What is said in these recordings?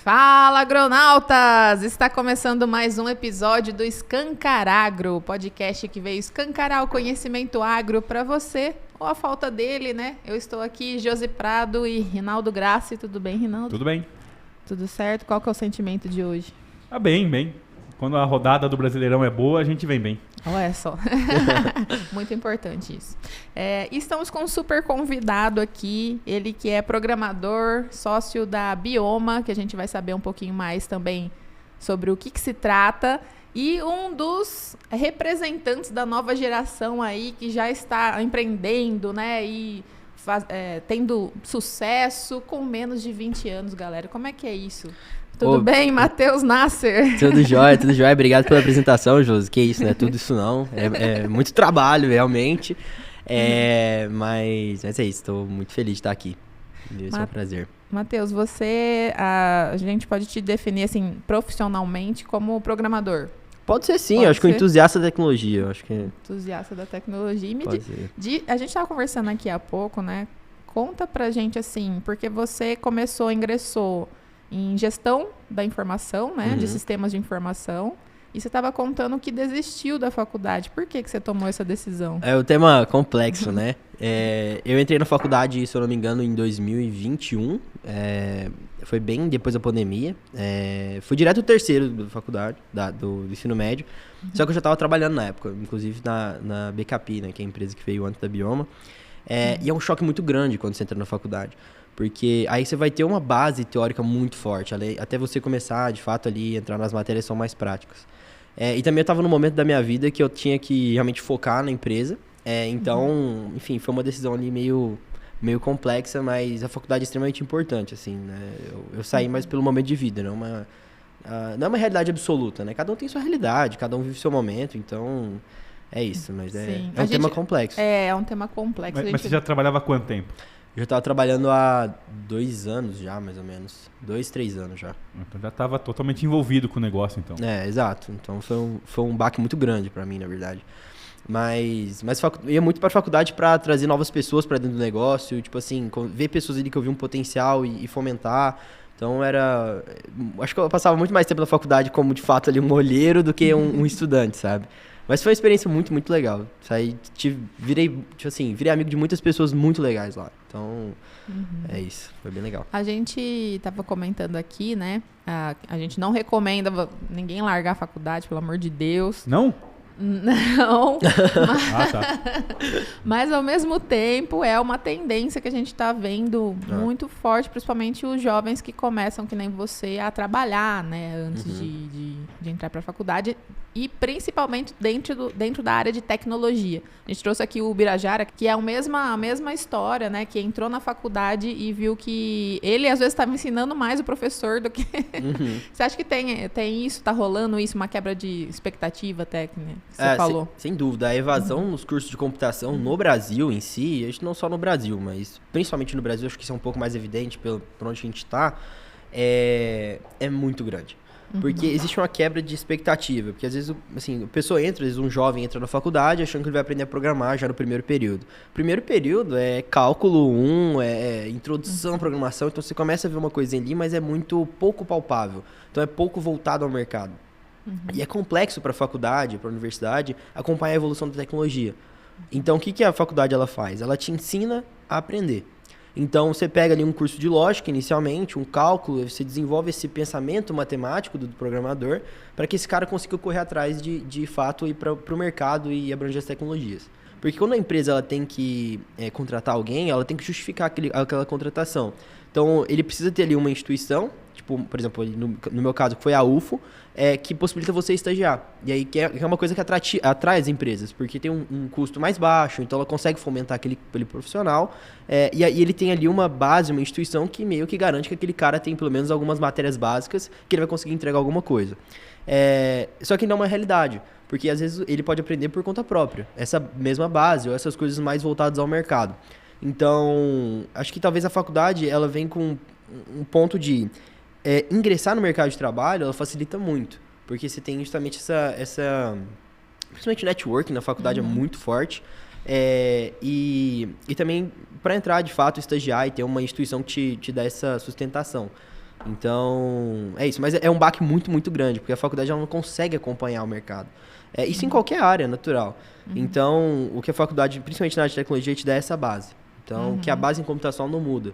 Fala, agronautas! Está começando mais um episódio do Escancaragro, podcast que veio escancarar o conhecimento agro para você, ou a falta dele, né? Eu estou aqui, Josi Prado e Rinaldo Grassi. Tudo bem, Rinaldo? Tudo bem. Tudo certo? Qual que é o sentimento de hoje? Bem. Quando a rodada do Brasileirão é boa, a gente vem bem. Olha só. Muito importante isso. Estamos com um super convidado aqui, ele que é programador, sócio da Bioma, que a gente vai saber um pouquinho mais também sobre o que se trata, e um dos representantes da nova geração aí, que já está empreendendo, né, e tendo sucesso com menos de 20 anos, galera. Como é que é isso? Tudo bem, Matheus Nasser? Tudo jóia. Obrigado pela apresentação, Josi. Que isso, não é tudo isso não. É muito trabalho, realmente. Mas é isso, estou muito feliz de estar aqui. Isso é um prazer. Matheus, a gente pode te definir assim, profissionalmente como programador? Pode ser sim, eu acho que um entusiasta da tecnologia. Eu acho que... Entusiasta da tecnologia. A gente estava conversando aqui há pouco, né? Conta pra gente assim, porque você ingressou em gestão da informação, né? De sistemas de informação. E você estava contando que desistiu da faculdade. Por que você tomou essa decisão? É um tema complexo, né? Eu entrei na faculdade, se eu não me engano, em 2021. Foi bem depois da pandemia. Fui direto do terceiro da faculdade, do ensino médio. Só que eu já estava trabalhando na época, inclusive na BKP, né? Que é a empresa que veio antes da Bioma. E é um choque muito grande quando você entra na faculdade. Porque aí você vai ter uma base teórica muito forte, até você começar, de fato, ali, entrar nas matérias que são mais práticas. E também eu estava num momento da minha vida que eu tinha que realmente focar na empresa. Então, enfim, foi uma decisão ali meio complexa, mas a faculdade é extremamente importante, assim, né? Eu saí mais pelo momento de vida, não é uma realidade absoluta, né? Cada um tem sua realidade, cada um vive seu momento, então... É isso, mas é um tema complexo. É um tema complexo. Mas você já trabalhava há quanto tempo? Eu já estava trabalhando há 2 anos já, mais ou menos. 2, 3 anos já. Então já estava totalmente envolvido com o negócio, então. Exato. Então foi um baque muito grande para mim, na verdade. Mas eu ia muito para a faculdade para trazer novas pessoas para dentro do negócio. Tipo assim, ver pessoas ali que eu vi um potencial e fomentar. Então acho que eu passava muito mais tempo na faculdade como, de fato, ali um olheiro do que um estudante, sabe? Mas foi uma experiência muito, muito legal. Virei amigo de muitas pessoas muito legais lá. Então, é isso. Foi bem legal. A gente estava comentando aqui, né? A gente não recomenda ninguém largar a faculdade, pelo amor de Deus. Não? Não. Tá. Mas, ao mesmo tempo, é uma tendência que a gente está vendo muito forte, principalmente os jovens que começam, que nem você, a trabalhar, né? Antes de entrar para a faculdade. E principalmente dentro da área de tecnologia. A gente trouxe aqui o Birajara, que é a mesma história, né? Que entrou na faculdade e viu que ele, às vezes, estava ensinando mais o professor do que... Você acha que tem isso, tá rolando isso, uma quebra de expectativa técnica? Você falou. Sem dúvida. A evasão nos cursos de computação no Brasil em si, não só no Brasil, mas principalmente no Brasil, acho que isso é um pouco mais evidente por onde a gente está, é muito grande. Porque existe uma quebra de expectativa. Porque às vezes, assim, a pessoa às vezes um jovem entra na faculdade achando que ele vai aprender a programar já no primeiro período. O primeiro período é cálculo 1, é introdução à programação. Então você começa a ver uma coisinha ali, mas é muito pouco palpável. Então é pouco voltado ao mercado. E é complexo para a faculdade, para a universidade, acompanhar a evolução da tecnologia. Então o que a faculdade ela faz? Ela te ensina a aprender. Então, você pega ali um curso de lógica, inicialmente, um cálculo, você desenvolve esse pensamento matemático do programador para que esse cara consiga correr atrás de fato, ir para o mercado e abranger as tecnologias. Porque quando a empresa ela tem que contratar alguém, ela tem que justificar aquela contratação. Então, ele precisa ter ali uma instituição, tipo, por exemplo, no meu caso, que foi a UFO, que possibilita você estagiar. E aí que é uma coisa que atrai as empresas, porque tem um custo mais baixo, então ela consegue fomentar aquele profissional, e aí ele tem ali uma base, uma instituição que meio que garante que aquele cara tem pelo menos algumas matérias básicas que ele vai conseguir entregar alguma coisa. Só que não é uma realidade, porque às vezes ele pode aprender por conta própria, essa mesma base ou essas coisas mais voltadas ao mercado. Então, acho que talvez a faculdade ela vem com um ponto de ingressar no mercado de trabalho, ela facilita muito, porque você tem justamente essa principalmente o networking na faculdade é muito forte, e também para entrar de fato, estagiar e ter uma instituição que te dá essa sustentação. Então, é isso. Mas é um baque muito, muito grande, porque a faculdade ela não consegue acompanhar o mercado. Isso em qualquer área, natural. Então, o que a faculdade, principalmente na área de tecnologia, te dá é essa base. Então, que a base em computação não muda.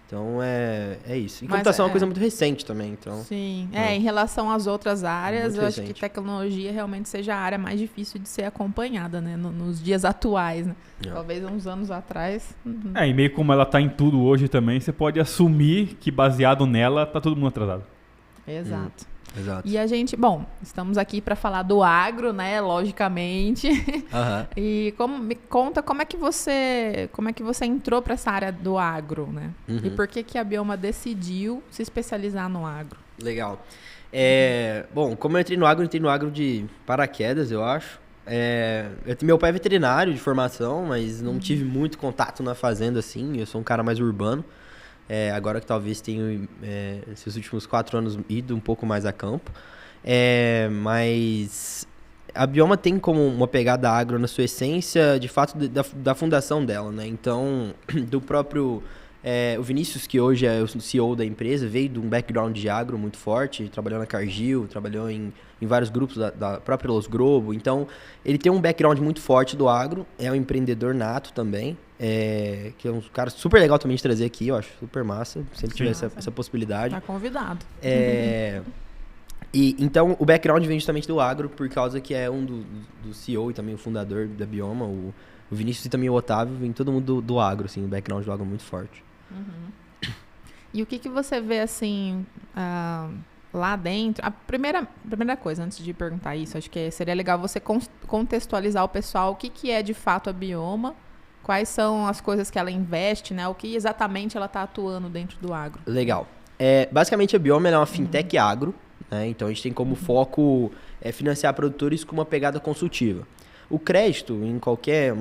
Então, é isso. E computação é uma coisa muito recente também, então... Sim. Em relação às outras áreas, Muito eu recente. acho que tecnologia realmente seja a área mais difícil de ser acompanhada, né? Nos dias atuais, né? Talvez uns anos atrás... E meio como ela tá em tudo hoje também, você pode assumir que baseado nela, tá todo mundo atrasado. Exato. Exato. E a gente, estamos aqui para falar do agro, né? Logicamente. E me conta como é que você entrou para essa área do agro, né? E por que a Bioma decidiu se especializar no agro? Legal. Como eu entrei no agro de paraquedas, eu acho. Meu pai é veterinário de formação, mas não tive muito contato na fazenda, assim. Eu sou um cara mais urbano. Agora que talvez tenho, esses últimos 4 anos, ido um pouco mais a campo. Mas a Bioma tem como uma pegada agro na sua essência, de fato, da fundação dela, né? Então, do próprio... o Vinícius, que hoje é o CEO da empresa, veio de um background de agro muito forte, trabalhou na Cargill, trabalhou em vários grupos da própria Los Globo. Então, ele tem um background muito forte do agro, é um empreendedor nato também, que é um cara super legal também de trazer aqui, eu acho super massa, sempre tiver essa possibilidade. Tá convidado. Então, o background vem justamente do agro, por causa que é um do CEO e também o fundador da Bioma, o Vinícius e também o Otávio, vem todo mundo do agro, assim, o background do agro é muito forte. E o que você vê, assim, lá dentro? A primeira coisa, antes de perguntar isso, acho que seria legal você contextualizar o pessoal, o que é de fato a Bioma, quais são as coisas que ela investe, né? O que exatamente ela está atuando dentro do agro. Legal. Basicamente, a Bioma é uma fintech agro, né? Então, a gente tem como foco financiar produtores com uma pegada consultiva. O crédito, em qualquer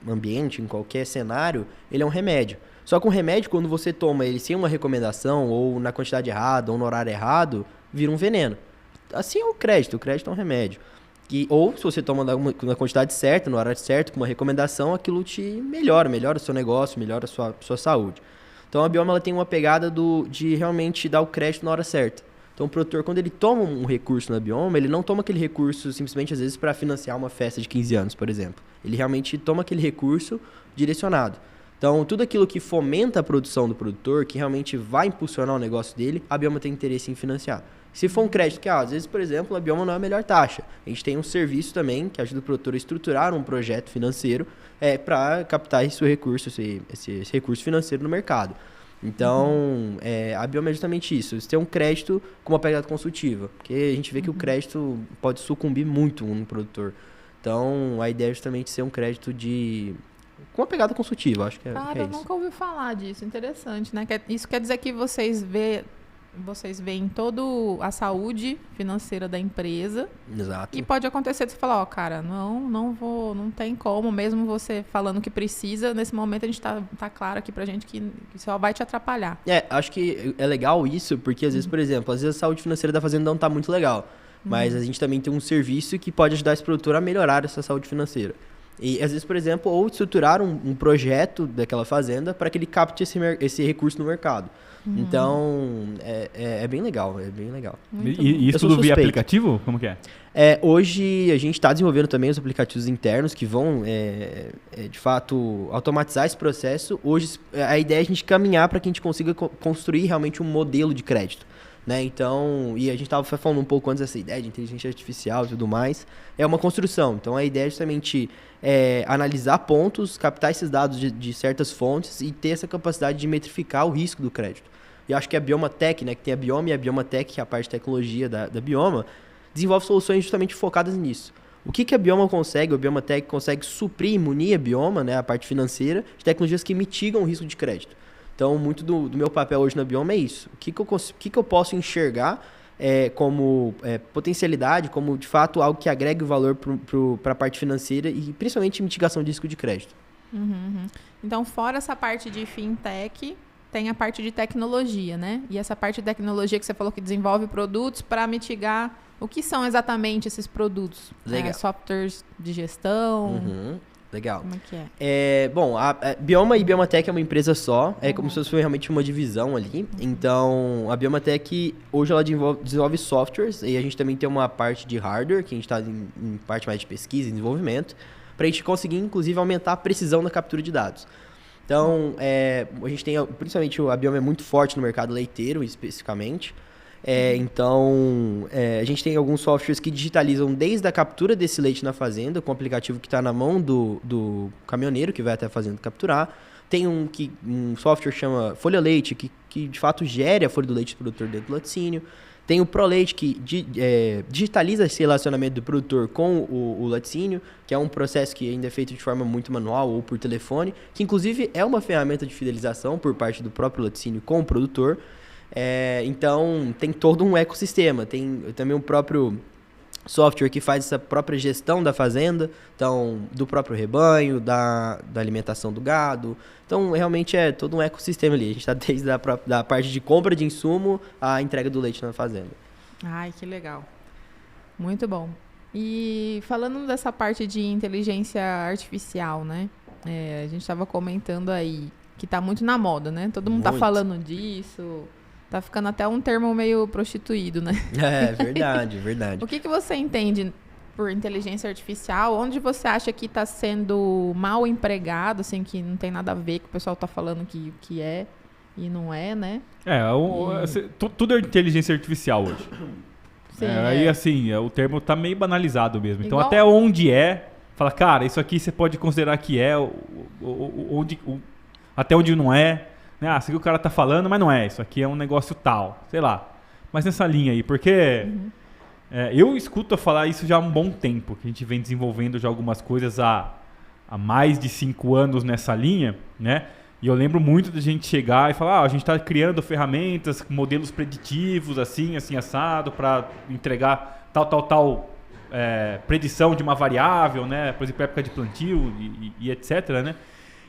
ambiente, em qualquer cenário, ele é um remédio. Só que um remédio, quando você toma ele sem uma recomendação, ou na quantidade errada, ou no horário errado, vira um veneno. Assim é o crédito é um remédio. Ou se você toma na quantidade certa, no horário certo, com uma recomendação, aquilo te melhora o seu negócio, melhora a sua saúde. Então a Bioma ela tem uma pegada de realmente dar o crédito na hora certa. Então o produtor, quando ele toma um recurso na Bioma, ele não toma aquele recurso simplesmente às vezes para financiar uma festa de 15 anos, por exemplo. Ele realmente toma aquele recurso direcionado. Então, tudo aquilo que fomenta a produção do produtor, que realmente vai impulsionar o negócio dele, a Bioma tem interesse em financiar. Se for um crédito que, às vezes, por exemplo, a Bioma não é a melhor taxa. A gente tem um serviço também que ajuda o produtor a estruturar um projeto financeiro para captar esse recurso financeiro no mercado. Então, a Bioma é justamente isso. Você tem um crédito com uma pegada consultiva, porque a gente vê que o crédito pode sucumbir muito no produtor. Então, a ideia é justamente ser um crédito com uma pegada consultiva, acho que é eu isso. nunca ouvi falar disso, interessante, né? Isso quer dizer que vocês veem toda a saúde financeira da empresa. Exato. E pode acontecer de você falar, cara, não tem como, mesmo você falando que precisa, nesse momento a gente tá claro aqui pra gente que só vai te atrapalhar. Acho que é legal isso, porque às vezes, por exemplo, às vezes a saúde financeira da fazenda não tá muito legal, mas a gente também tem um serviço que pode ajudar esse produtor a melhorar essa saúde financeira. E às vezes, por exemplo, ou estruturar um projeto daquela fazenda para que ele capte esse recurso no mercado. Então, é bem legal, E isso tudo via aplicativo? Como que é? Hoje a gente está desenvolvendo também os aplicativos internos que vão, de fato, automatizar esse processo. Hoje a ideia é a gente caminhar para que a gente consiga construir realmente um modelo de crédito. Né? Então, e a gente estava falando um pouco antes dessa ideia de inteligência artificial e tudo mais, é uma construção. Então, a ideia é justamente analisar pontos, captar esses dados de certas fontes e ter essa capacidade de metrificar o risco do crédito. E acho que a Bioma Tech, né, que tem a Bioma e a Bioma Tech, que é a parte de tecnologia da Bioma, desenvolve soluções justamente focadas nisso. O que a Bioma consegue, a Bioma Tech consegue suprir e munir a Bioma, né, a parte financeira, de tecnologias que mitigam o risco de crédito. Então, muito do meu papel hoje na Bioma é isso. O que eu posso enxergar como potencialidade, como, de fato, algo que agregue o valor para a parte financeira e, principalmente, mitigação de risco de crédito. Então, fora essa parte de fintech, tem a parte de tecnologia, né? E essa parte de tecnologia que você falou que desenvolve produtos para mitigar... O que são exatamente esses produtos? Legal. Softwares de gestão... Legal. Como é que é? Bom, a Bioma e Biomatech é uma empresa só, é como se fosse realmente uma divisão ali. Então, a Biomatech, hoje ela desenvolve softwares, e a gente também tem uma parte de hardware, que a gente está em parte mais de pesquisa e desenvolvimento, para a gente conseguir, inclusive, aumentar a precisão na captura de dados. Então, a gente tem, principalmente, a Bioma é muito forte no mercado leiteiro, especificamente. Então, a gente tem alguns softwares que digitalizam desde a captura desse leite na fazenda, com o aplicativo que está na mão do caminhoneiro, que vai até a fazenda capturar. Tem um software que chama Folha Leite, que de fato gere a folha do leite do produtor dentro do laticínio. Tem o ProLeite, que digitaliza esse relacionamento do produtor com o laticínio, que é um processo que ainda é feito de forma muito manual ou por telefone, que inclusive é uma ferramenta de fidelização por parte do próprio laticínio com o produtor. Então, tem todo um ecossistema. Tem também o próprio software que faz essa própria gestão da fazenda, então, do próprio rebanho, da alimentação do gado. Então, realmente é todo um ecossistema ali. A gente está desde da parte de compra de insumo à entrega do leite na fazenda. Ai, que legal. Muito bom. E falando dessa parte de inteligência artificial, né? A gente estava comentando aí que está muito na moda, né? Todo mundo está falando disso. Tá ficando até um termo meio prostituído, né? Verdade, verdade. O que você entende por inteligência artificial? Onde você acha que está sendo mal empregado, assim, que não tem nada a ver com o pessoal tá falando que é e não é, né? Tudo é inteligência artificial hoje. Sim, aí, assim, o termo tá meio banalizado mesmo. Então, Igual... até onde fala, cara, isso aqui você pode considerar que até onde não é. Isso aqui o cara tá falando, mas não é. Isso aqui é um negócio tal, sei lá. Mas nessa linha aí, porque eu escuto falar isso já há um bom tempo, que a gente vem desenvolvendo já algumas coisas há mais de 5 anos nessa linha, né? E eu lembro muito da gente chegar e falar, a gente tá criando ferramentas, modelos preditivos, assim assado, para entregar tal predição de uma variável, né? Por exemplo, época de plantio e etc, né?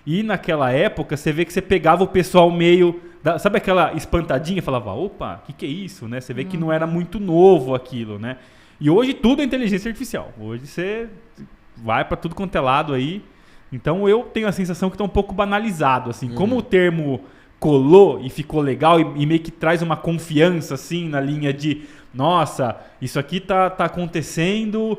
E naquela época, você vê que você pegava o pessoal meio... sabe aquela espantadinha? Falava, opa, o que é isso? Né? Você vê que não era muito novo aquilo, né? E hoje tudo é inteligência artificial. Hoje você vai para tudo quanto é lado aí. Então eu tenho a sensação que está um pouco banalizado. Assim. Como o termo colou e ficou legal e meio que traz uma confiança assim, na linha de... Nossa, isso aqui tá acontecendo...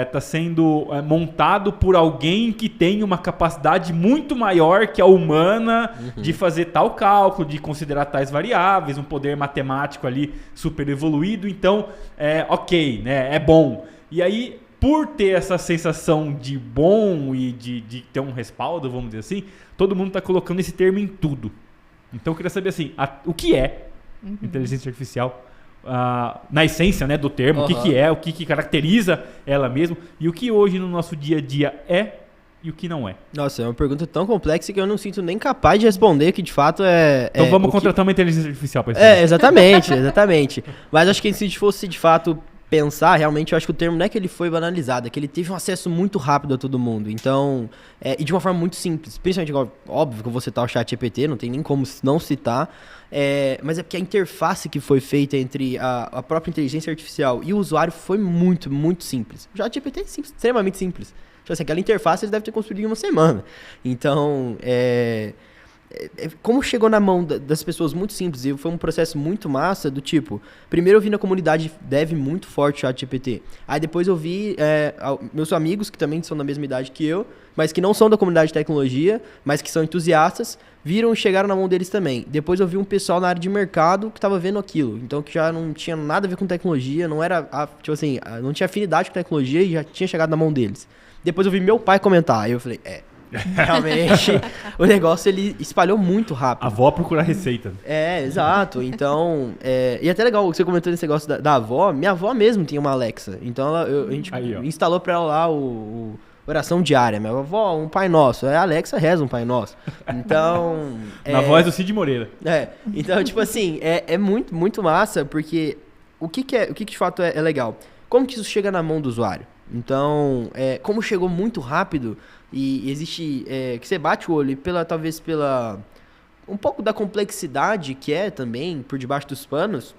Está sendo montado por alguém que tem uma capacidade muito maior que a humana de fazer tal cálculo, de considerar tais variáveis, um poder matemático ali super evoluído. Então, ok, né? É bom. E aí, por ter essa sensação de bom e de ter um respaldo, vamos dizer assim, todo mundo está colocando esse termo em tudo. Então, eu queria saber assim, o que é inteligência artificial? Na essência, né, do termo, o que é, o que caracteriza ela mesmo e o que hoje no nosso dia a dia é e o que não é. Nossa, é uma pergunta tão complexa que eu não sinto nem capaz de responder, que de fato Então vamos contratar uma inteligência artificial para isso. Exatamente. Mas acho que se a gente fosse de fato pensar, realmente eu acho que o termo não é que ele foi banalizado, é que ele teve um acesso muito rápido a todo mundo. Então, e de uma forma muito simples. Principalmente, óbvio que eu vou citar o ChatGPT, não tem nem como não citar. Mas é porque a interface que foi feita entre a própria inteligência artificial e o usuário foi muito, muito simples. O ChatGPT é extremamente simples. Tipo assim, aquela interface eles devem ter construído em uma semana. Então, como chegou na mão das pessoas muito simples, e foi um processo muito massa do tipo, primeiro eu vi na comunidade dev muito forte o ChatGPT, aí depois eu vi meus amigos que também são da mesma idade que eu, mas que não são da comunidade de tecnologia, mas que são entusiastas, viram e chegaram na mão deles também. Depois eu vi um pessoal na área de mercado que estava vendo aquilo, então que já não tinha nada a ver com tecnologia, não era, tipo assim, não tinha afinidade com tecnologia e já tinha chegado na mão deles. Depois eu vi meu pai comentar, aí eu falei, realmente, o negócio ele espalhou muito rápido. A avó procura receita. Exato. Então, e até legal, você comentou nesse negócio da avó, minha avó mesmo tinha uma Alexa. Então, a gente instalou pra ela lá o oração diária. Minha avó, um Pai Nosso. A Alexa reza um Pai Nosso. Então... Na voz do Cid Moreira. Então, tipo assim, é muito, muito massa, porque o que de fato é legal? Como que isso chega na mão do usuário? Então, como chegou muito rápido e existe... que você bate o olho talvez pela... um pouco da complexidade que é também por debaixo dos panos,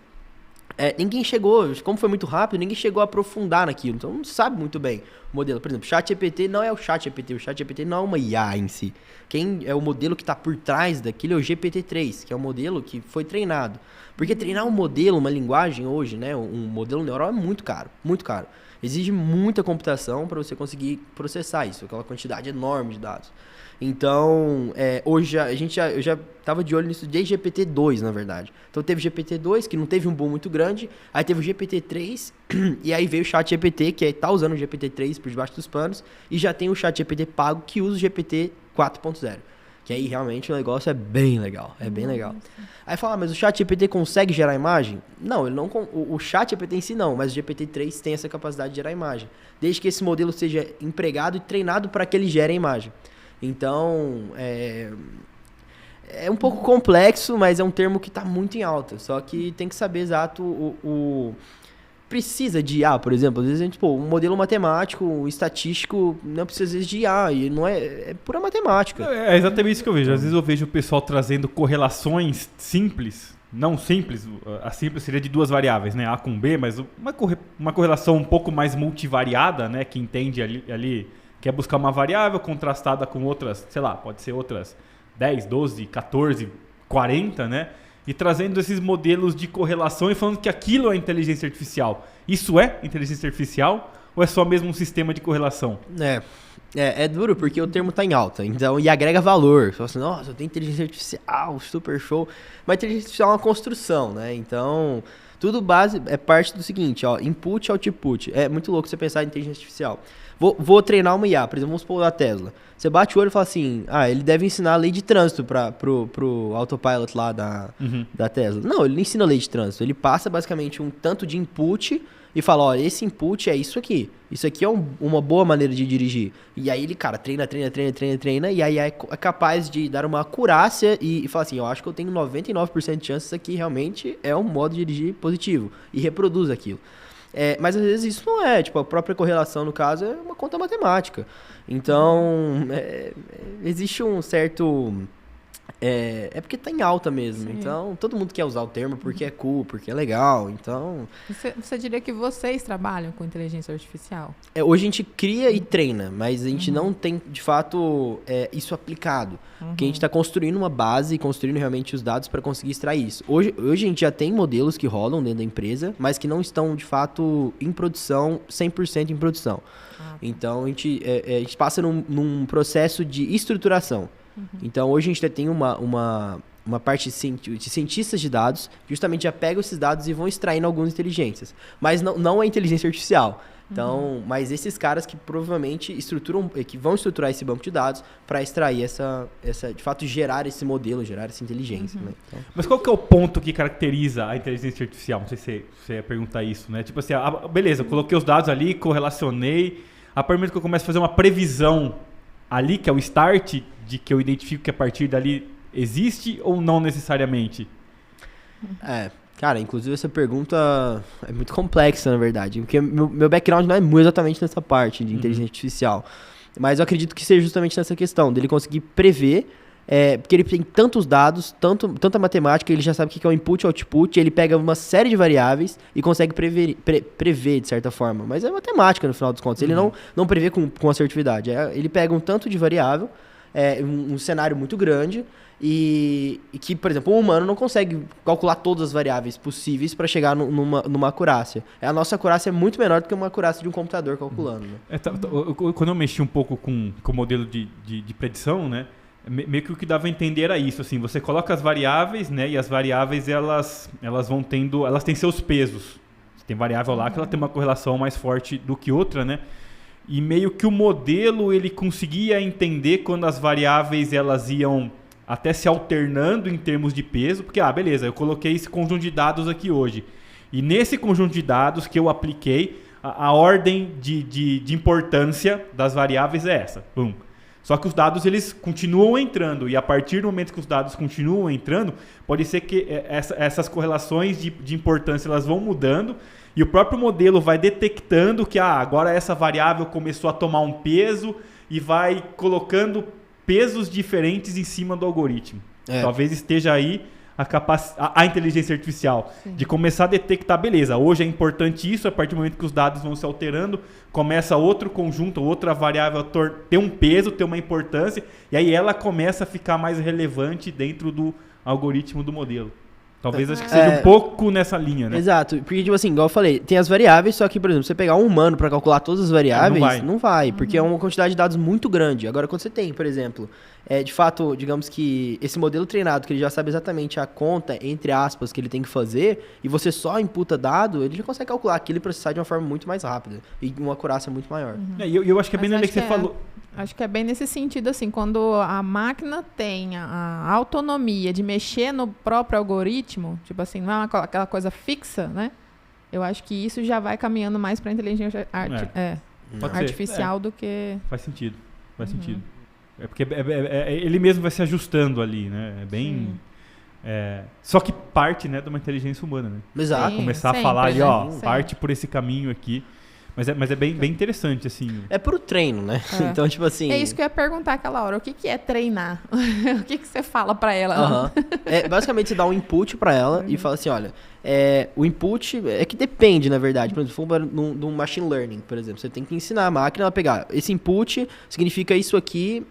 ninguém chegou, como foi muito rápido, ninguém chegou a aprofundar naquilo. Então não sabe muito bem o modelo. Por exemplo, o ChatGPT não é o ChatGPT. O ChatGPT não é uma IA em si. Quem é o modelo que está por trás daquilo é o GPT-3, que é o modelo que foi treinado. Porque treinar um modelo, uma linguagem hoje, né, um modelo neural é muito caro, muito caro. Exige muita computação para você conseguir processar isso, aquela quantidade enorme de dados. Então, hoje eu já estava de olho nisso desde GPT-2, na verdade. Então teve GPT-2, que não teve um boom muito grande, aí teve o GPT-3, e aí veio o ChatGPT, que tá usando o GPT-3 por debaixo dos panos, e já tem o ChatGPT pago, que usa o GPT 4.0. Que aí realmente o negócio é bem legal, bem legal. Aí fala, mas o ChatGPT consegue gerar imagem? Não, ele não, o ChatGPT em si não, mas o GPT-3 tem essa capacidade de gerar imagem, desde que esse modelo seja empregado e treinado para que ele gere a imagem. Então, é um pouco complexo, mas é um termo que está muito em alta. Só que tem que saber exato precisa de IA, por exemplo. Às vezes, um modelo matemático, um estatístico, não precisa às vezes de IA. E não é pura matemática. É exatamente isso que eu vejo. Às vezes eu vejo o pessoal trazendo correlações simples. Não simples, a simples seria de duas variáveis, né? A com B, mas uma correlação um pouco mais multivariada, né? Que entende ali quer buscar uma variável contrastada com outras, sei lá, pode ser outras 10, 12, 14, 40, né? E trazendo esses modelos de correlação e falando que aquilo é inteligência artificial. Isso é inteligência artificial ou é só mesmo um sistema de correlação? É duro porque o termo está em alta, então, e agrega valor. Você fala assim, nossa, eu tenho inteligência artificial, super show. Mas inteligência artificial é uma construção, né? Então, tudo base é parte do seguinte, ó, input e output. É muito louco você pensar em inteligência artificial. Vou treinar uma IA, por exemplo, vamos supor da Tesla. Você bate o olho e fala assim, ele deve ensinar a lei de trânsito pro autopilot lá da Tesla. Não, ele não ensina a lei de trânsito. Ele passa basicamente um tanto de input e fala, ó, esse input é isso aqui. Isso aqui é uma boa maneira de dirigir. E aí ele, cara, treina, e aí é capaz de dar uma acurácia e falar assim, eu acho que eu tenho 99% de chance, isso aqui realmente é um modo de dirigir positivo. E reproduz aquilo. Mas às vezes isso não é, tipo, a própria correlação no caso é uma conta matemática. Então, existe um certo... É porque tá em alta mesmo. Sim. Então, todo mundo quer usar o termo porque é cool, porque é legal. Então... Você diria que vocês trabalham com inteligência artificial? Hoje a gente cria e treina, mas a gente não tem, de fato, isso aplicado. Porque a gente está construindo uma base e construindo realmente os dados para conseguir extrair isso. Hoje a gente já tem modelos que rodam dentro da empresa, mas que não estão, de fato, em produção, 100% em produção. Então, a gente passa num processo de estruturação. Então, hoje a gente tem uma parte de cientistas de dados, que justamente já pegam esses dados e vão extraindo algumas inteligências. Mas não é inteligência artificial. Então, mas esses caras que provavelmente que vão estruturar esse banco de dados para extrair de fato, gerar esse modelo, gerar essa inteligência. Né? Então, mas qual que é o ponto que caracteriza a inteligência artificial? Não sei se você ia perguntar isso, né? Tipo assim, beleza, eu coloquei os dados ali, correlacionei. A partir do momento que eu começo a fazer uma previsão ali, que é o start, de que eu identifico que a partir dali existe ou não necessariamente? Cara, inclusive essa pergunta é muito complexa, na verdade, porque meu background não é muito exatamente nessa parte de inteligência artificial, mas eu acredito que seja justamente nessa questão, dele conseguir prever, porque ele tem tantos dados, tanta matemática, ele já sabe o que é o input e output, ele pega uma série de variáveis e consegue prever de certa forma, mas é matemática no final dos contos, ele não prevê com assertividade, ele pega um tanto de variável, um cenário muito grande e que, por exemplo, um humano não consegue calcular todas as variáveis possíveis para chegar numa acurácia. A nossa acurácia é muito menor do que uma acurácia de um computador calculando. Né? Quando eu mexi um pouco com o modelo de predição, né, meio que o que dava a entender era isso, assim, você coloca as variáveis, né, e as variáveis elas têm seus pesos. Tem variável lá que ela tem uma correlação mais forte do que outra, né? E meio que o modelo ele conseguia entender quando as variáveis elas iam até se alternando em termos de peso, porque, beleza, eu coloquei esse conjunto de dados aqui hoje. E nesse conjunto de dados que eu apliquei, a ordem de importância das variáveis é essa. Bum. Só que os dados eles continuam entrando, e a partir do momento que os dados continuam entrando, pode ser que essas correlações de importância elas vão mudando, e o próprio modelo vai detectando que agora essa variável começou a tomar um peso e vai colocando pesos diferentes em cima do algoritmo. Talvez esteja aí a inteligência artificial. Sim. De começar a detectar, beleza, hoje é importante isso, a partir do momento que os dados vão se alterando, começa outro conjunto, outra variável ter um peso, ter uma importância, e aí ela começa a ficar mais relevante dentro do algoritmo do modelo. Talvez acho que seja um pouco nessa linha, né? Exato, porque tipo assim, igual eu falei, tem as variáveis, só que, por exemplo, você pegar um humano para calcular todas as variáveis, não vai, porque é uma quantidade de dados muito grande. Agora, quando você tem, por exemplo, de fato, digamos que esse modelo treinado, que ele já sabe exatamente a conta, entre aspas, que ele tem que fazer, e você só imputa dado, ele já consegue calcular aquilo e processar de uma forma muito mais rápida, e uma acurácia muito maior. Eu acho que é bem que você falou... Acho que é bem nesse sentido, assim, quando a máquina tem a autonomia de mexer no próprio algoritmo, tipo assim, não é aquela coisa fixa, né? Eu acho que isso já vai caminhando mais para a inteligência artificial do que... Faz sentido. É porque ele mesmo vai se ajustando ali, né? É bem... só que parte, né, de uma inteligência humana, né? Exato. Começar a falar ali, parte por esse caminho aqui. Mas é bem interessante, assim. É pro treino, né? Então, tipo assim... É isso que eu ia perguntar aquela hora. O que é treinar? O que você fala pra ela? Basicamente, você dá um input pra ela e fala assim, olha... o input é que depende, na verdade. Por exemplo, se for num machine learning, por exemplo, você tem que ensinar a máquina a pegar. Esse input significa isso aqui.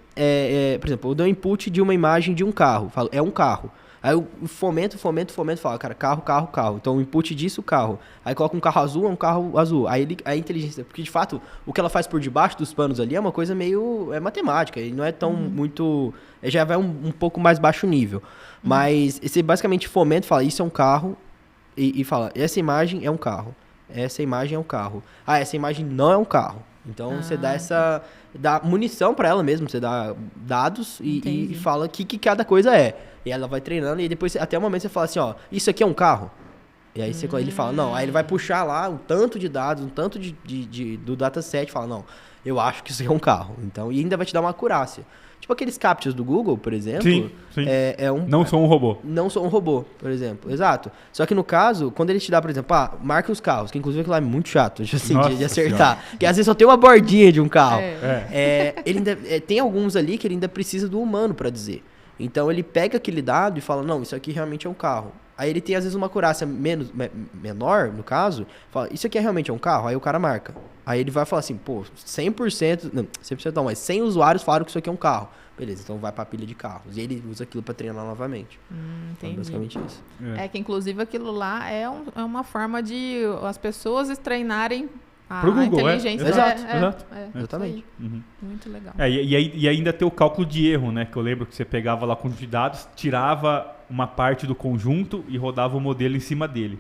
Por exemplo, eu dou um input de uma imagem de um carro. Falo, é um carro. Aí eu fomento, falo, cara, carro. Então o input disso, carro. Aí coloca um carro azul, é um carro azul. Aí a inteligência, porque de fato, o que ela faz por debaixo dos panos ali é uma coisa meio matemática. E não é tão muito... Já vai um pouco mais baixo nível. Mas você basicamente fomenta, fala, isso é um carro. E fala, essa imagem é um carro. Essa imagem é um carro. Essa imagem não é um carro. Então você dá munição pra ela mesmo, você dá dados e fala o que cada coisa é. E ela vai treinando e depois até o momento você fala assim, isso aqui é um carro? E aí ele fala, não. Aí ele vai puxar lá um tanto de dados, um tanto do dataset e fala, não, eu acho que isso aqui é um carro. Então, e ainda vai te dar uma acurácia. Tipo aqueles captchas do Google, por exemplo. Sim. Não sou um robô. Não sou um robô, por exemplo. Exato. Só que no caso, quando ele te dá, por exemplo, marca os carros, que inclusive aquilo lá é muito chato, assim, de acertar. Porque às vezes só tem uma bordinha de um carro. Ele ainda, tem alguns ali que ele ainda precisa do humano para dizer. Então ele pega aquele dado e fala, não, isso aqui realmente é um carro. Aí ele tem às vezes uma acurácia menor, no caso, fala, isso aqui realmente é um carro? Aí o cara marca. Aí ele vai falar assim, 100%, não, 100% não, mas 100 usuários falaram que isso aqui é um carro. Beleza, então vai pra pilha de carros. E ele usa aquilo pra treinar novamente. Entendi. Então, basicamente isso. É que inclusive aquilo lá é uma forma de as pessoas treinarem a inteligência. Exato. Exatamente. Muito legal. E ainda tem o cálculo de erro, né? Que eu lembro que você pegava lá o conjunto de dados, tirava uma parte do conjunto e rodava o modelo em cima dele.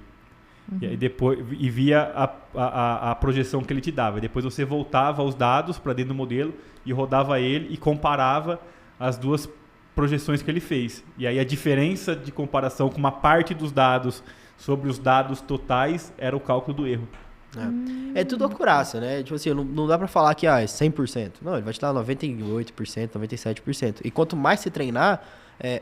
E aí depois via a projeção que ele te dava. E depois você voltava os dados para dentro do modelo e rodava ele e comparava as duas projeções que ele fez. E aí a diferença de comparação com uma parte dos dados sobre os dados totais era o cálculo do erro. É tudo acurácia, né? Tipo assim, não dá pra falar que é 100%. Não, ele vai te dar 98%, 97%. E quanto mais você treinar,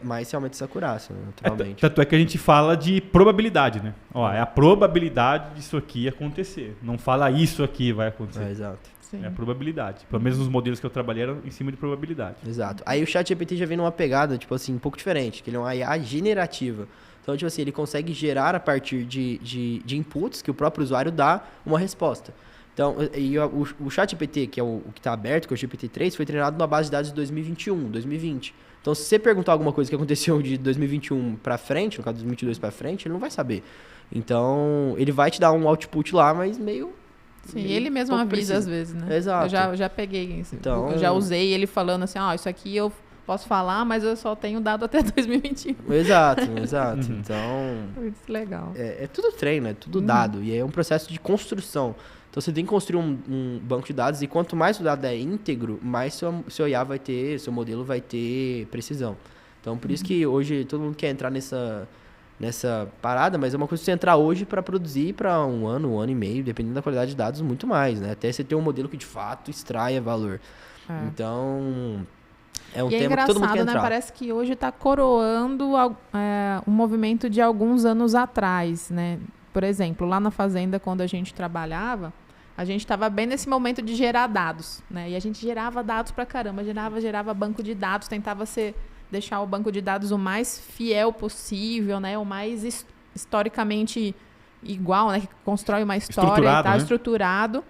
mais você aumenta essa acurácia, né, naturalmente. Tanto é que a gente fala de probabilidade, né? É a probabilidade disso aqui acontecer. Não fala isso aqui vai acontecer. Exato. Sim. É a probabilidade. Pelo menos nos modelos que eu trabalhei eram em cima de probabilidade. Exato. Aí o ChatGPT já vem numa pegada, tipo assim, um pouco diferente, que ele é uma IA generativa. Então, tipo assim, ele consegue gerar a partir de inputs que o próprio usuário dá uma resposta. Então, o ChatGPT, que é o que está aberto, que é o GPT-3, foi treinado numa base de dados de 2021, 2020. Então, se você perguntar alguma coisa que aconteceu de 2021 para frente, no caso de 2022 para frente, ele não vai saber. Então, ele vai te dar um output lá, mas meio... Sim, ele mesmo avisa às vezes, né? Exato. Eu já peguei isso. Então, eu já usei ele falando assim, isso aqui eu posso falar, mas eu só tenho dado até 2021. Exato. Então... Isso é legal. É tudo treino, é tudo dado. E é um processo de construção. Então, você tem que construir um banco de dados e quanto mais o dado é íntegro, mais seu IA vai ter, seu modelo vai ter precisão. Então, por isso que hoje todo mundo quer entrar nessa parada, mas é uma coisa que você entrar hoje para produzir para um ano e meio, dependendo da qualidade de dados, muito mais, né? Até você ter um modelo que de fato extraia valor. Então, é um tema que todo mundo quer entrar. Né? Parece que hoje está coroando um movimento de alguns anos atrás, né? Por exemplo, lá na fazenda, quando a gente trabalhava, a gente estava bem nesse momento de gerar dados, né? E a gente gerava dados pra caramba, gerava banco de dados, tentava ser deixar o banco de dados o mais fiel possível, né? O mais historicamente igual, né? Que constrói uma história e tal, estruturado.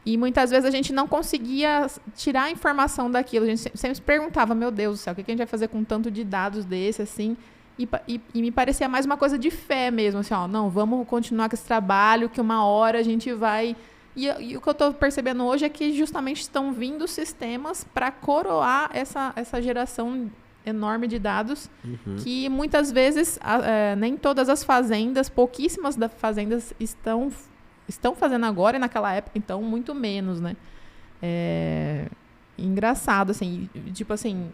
E muitas vezes a gente não conseguia tirar a informação daquilo. A gente sempre se perguntava, meu Deus do céu, o que a gente vai fazer com tanto de dados desse, assim? E me parecia mais uma coisa de fé mesmo, assim, ó, não, vamos continuar com esse trabalho, que uma hora a gente vai... E o que eu estou percebendo hoje é que justamente estão vindo sistemas para coroar essa geração enorme de dados, que muitas vezes nem todas as fazendas, pouquíssimas das fazendas estão fazendo agora, e naquela época, então, muito menos, né? Engraçado, assim, tipo assim,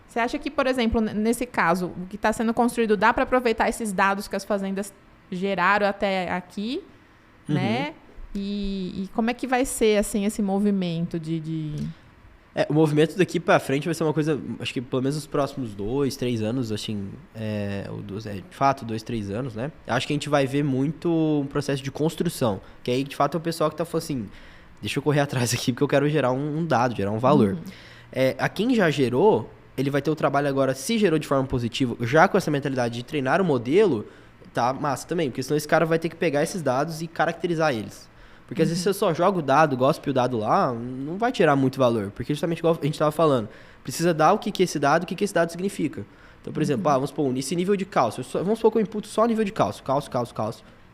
você acha que, por exemplo, nesse caso, o que está sendo construído, dá para aproveitar esses dados que as fazendas geraram até aqui, né? E como é que vai ser, assim, esse movimento de... O movimento daqui para frente vai ser uma coisa, acho que pelo menos nos próximos 2, 3 anos, assim, de fato, 2, 3 anos, né? Acho que a gente vai ver muito um processo de construção, que aí, de fato, é o pessoal que tá falando assim, deixa eu correr atrás aqui, porque eu quero gerar um dado, gerar um valor. A quem já gerou, ele vai ter o trabalho agora, se gerou de forma positiva, já com essa mentalidade de treinar o modelo, tá massa também, porque senão esse cara vai ter que pegar esses dados e caracterizar eles. Porque às vezes se eu só jogo o dado, gospe o dado lá, não vai tirar muito valor. Porque justamente igual a gente estava falando, precisa dar o que é esse dado, o que esse dado significa. Então, por exemplo, vamos supor, nesse nível de cálcio, vamos supor que eu imputo só o nível de cálcio.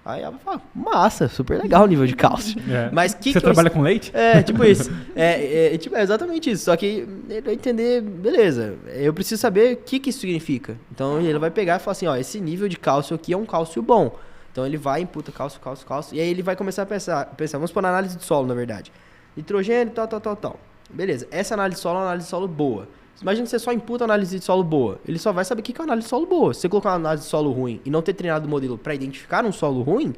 Aí ela vai falar, massa, super legal o nível de cálcio. Mas você trabalha com leite? Tipo isso. É exatamente isso. Só que ele vai entender, beleza, eu preciso saber o que isso significa. Então ele vai pegar e falar assim, ó, esse nível de cálcio aqui é um cálcio bom. Então ele vai, imputa cálcio, e aí ele vai começar a pensar, vamos pôr na análise de solo, na verdade. Nitrogênio, tal. Beleza, essa análise de solo é uma análise de solo boa. Imagina que você só imputa análise de solo boa. Ele só vai saber o que é uma análise de solo boa. Se você colocar uma análise de solo ruim e não ter treinado o modelo para identificar um solo ruim,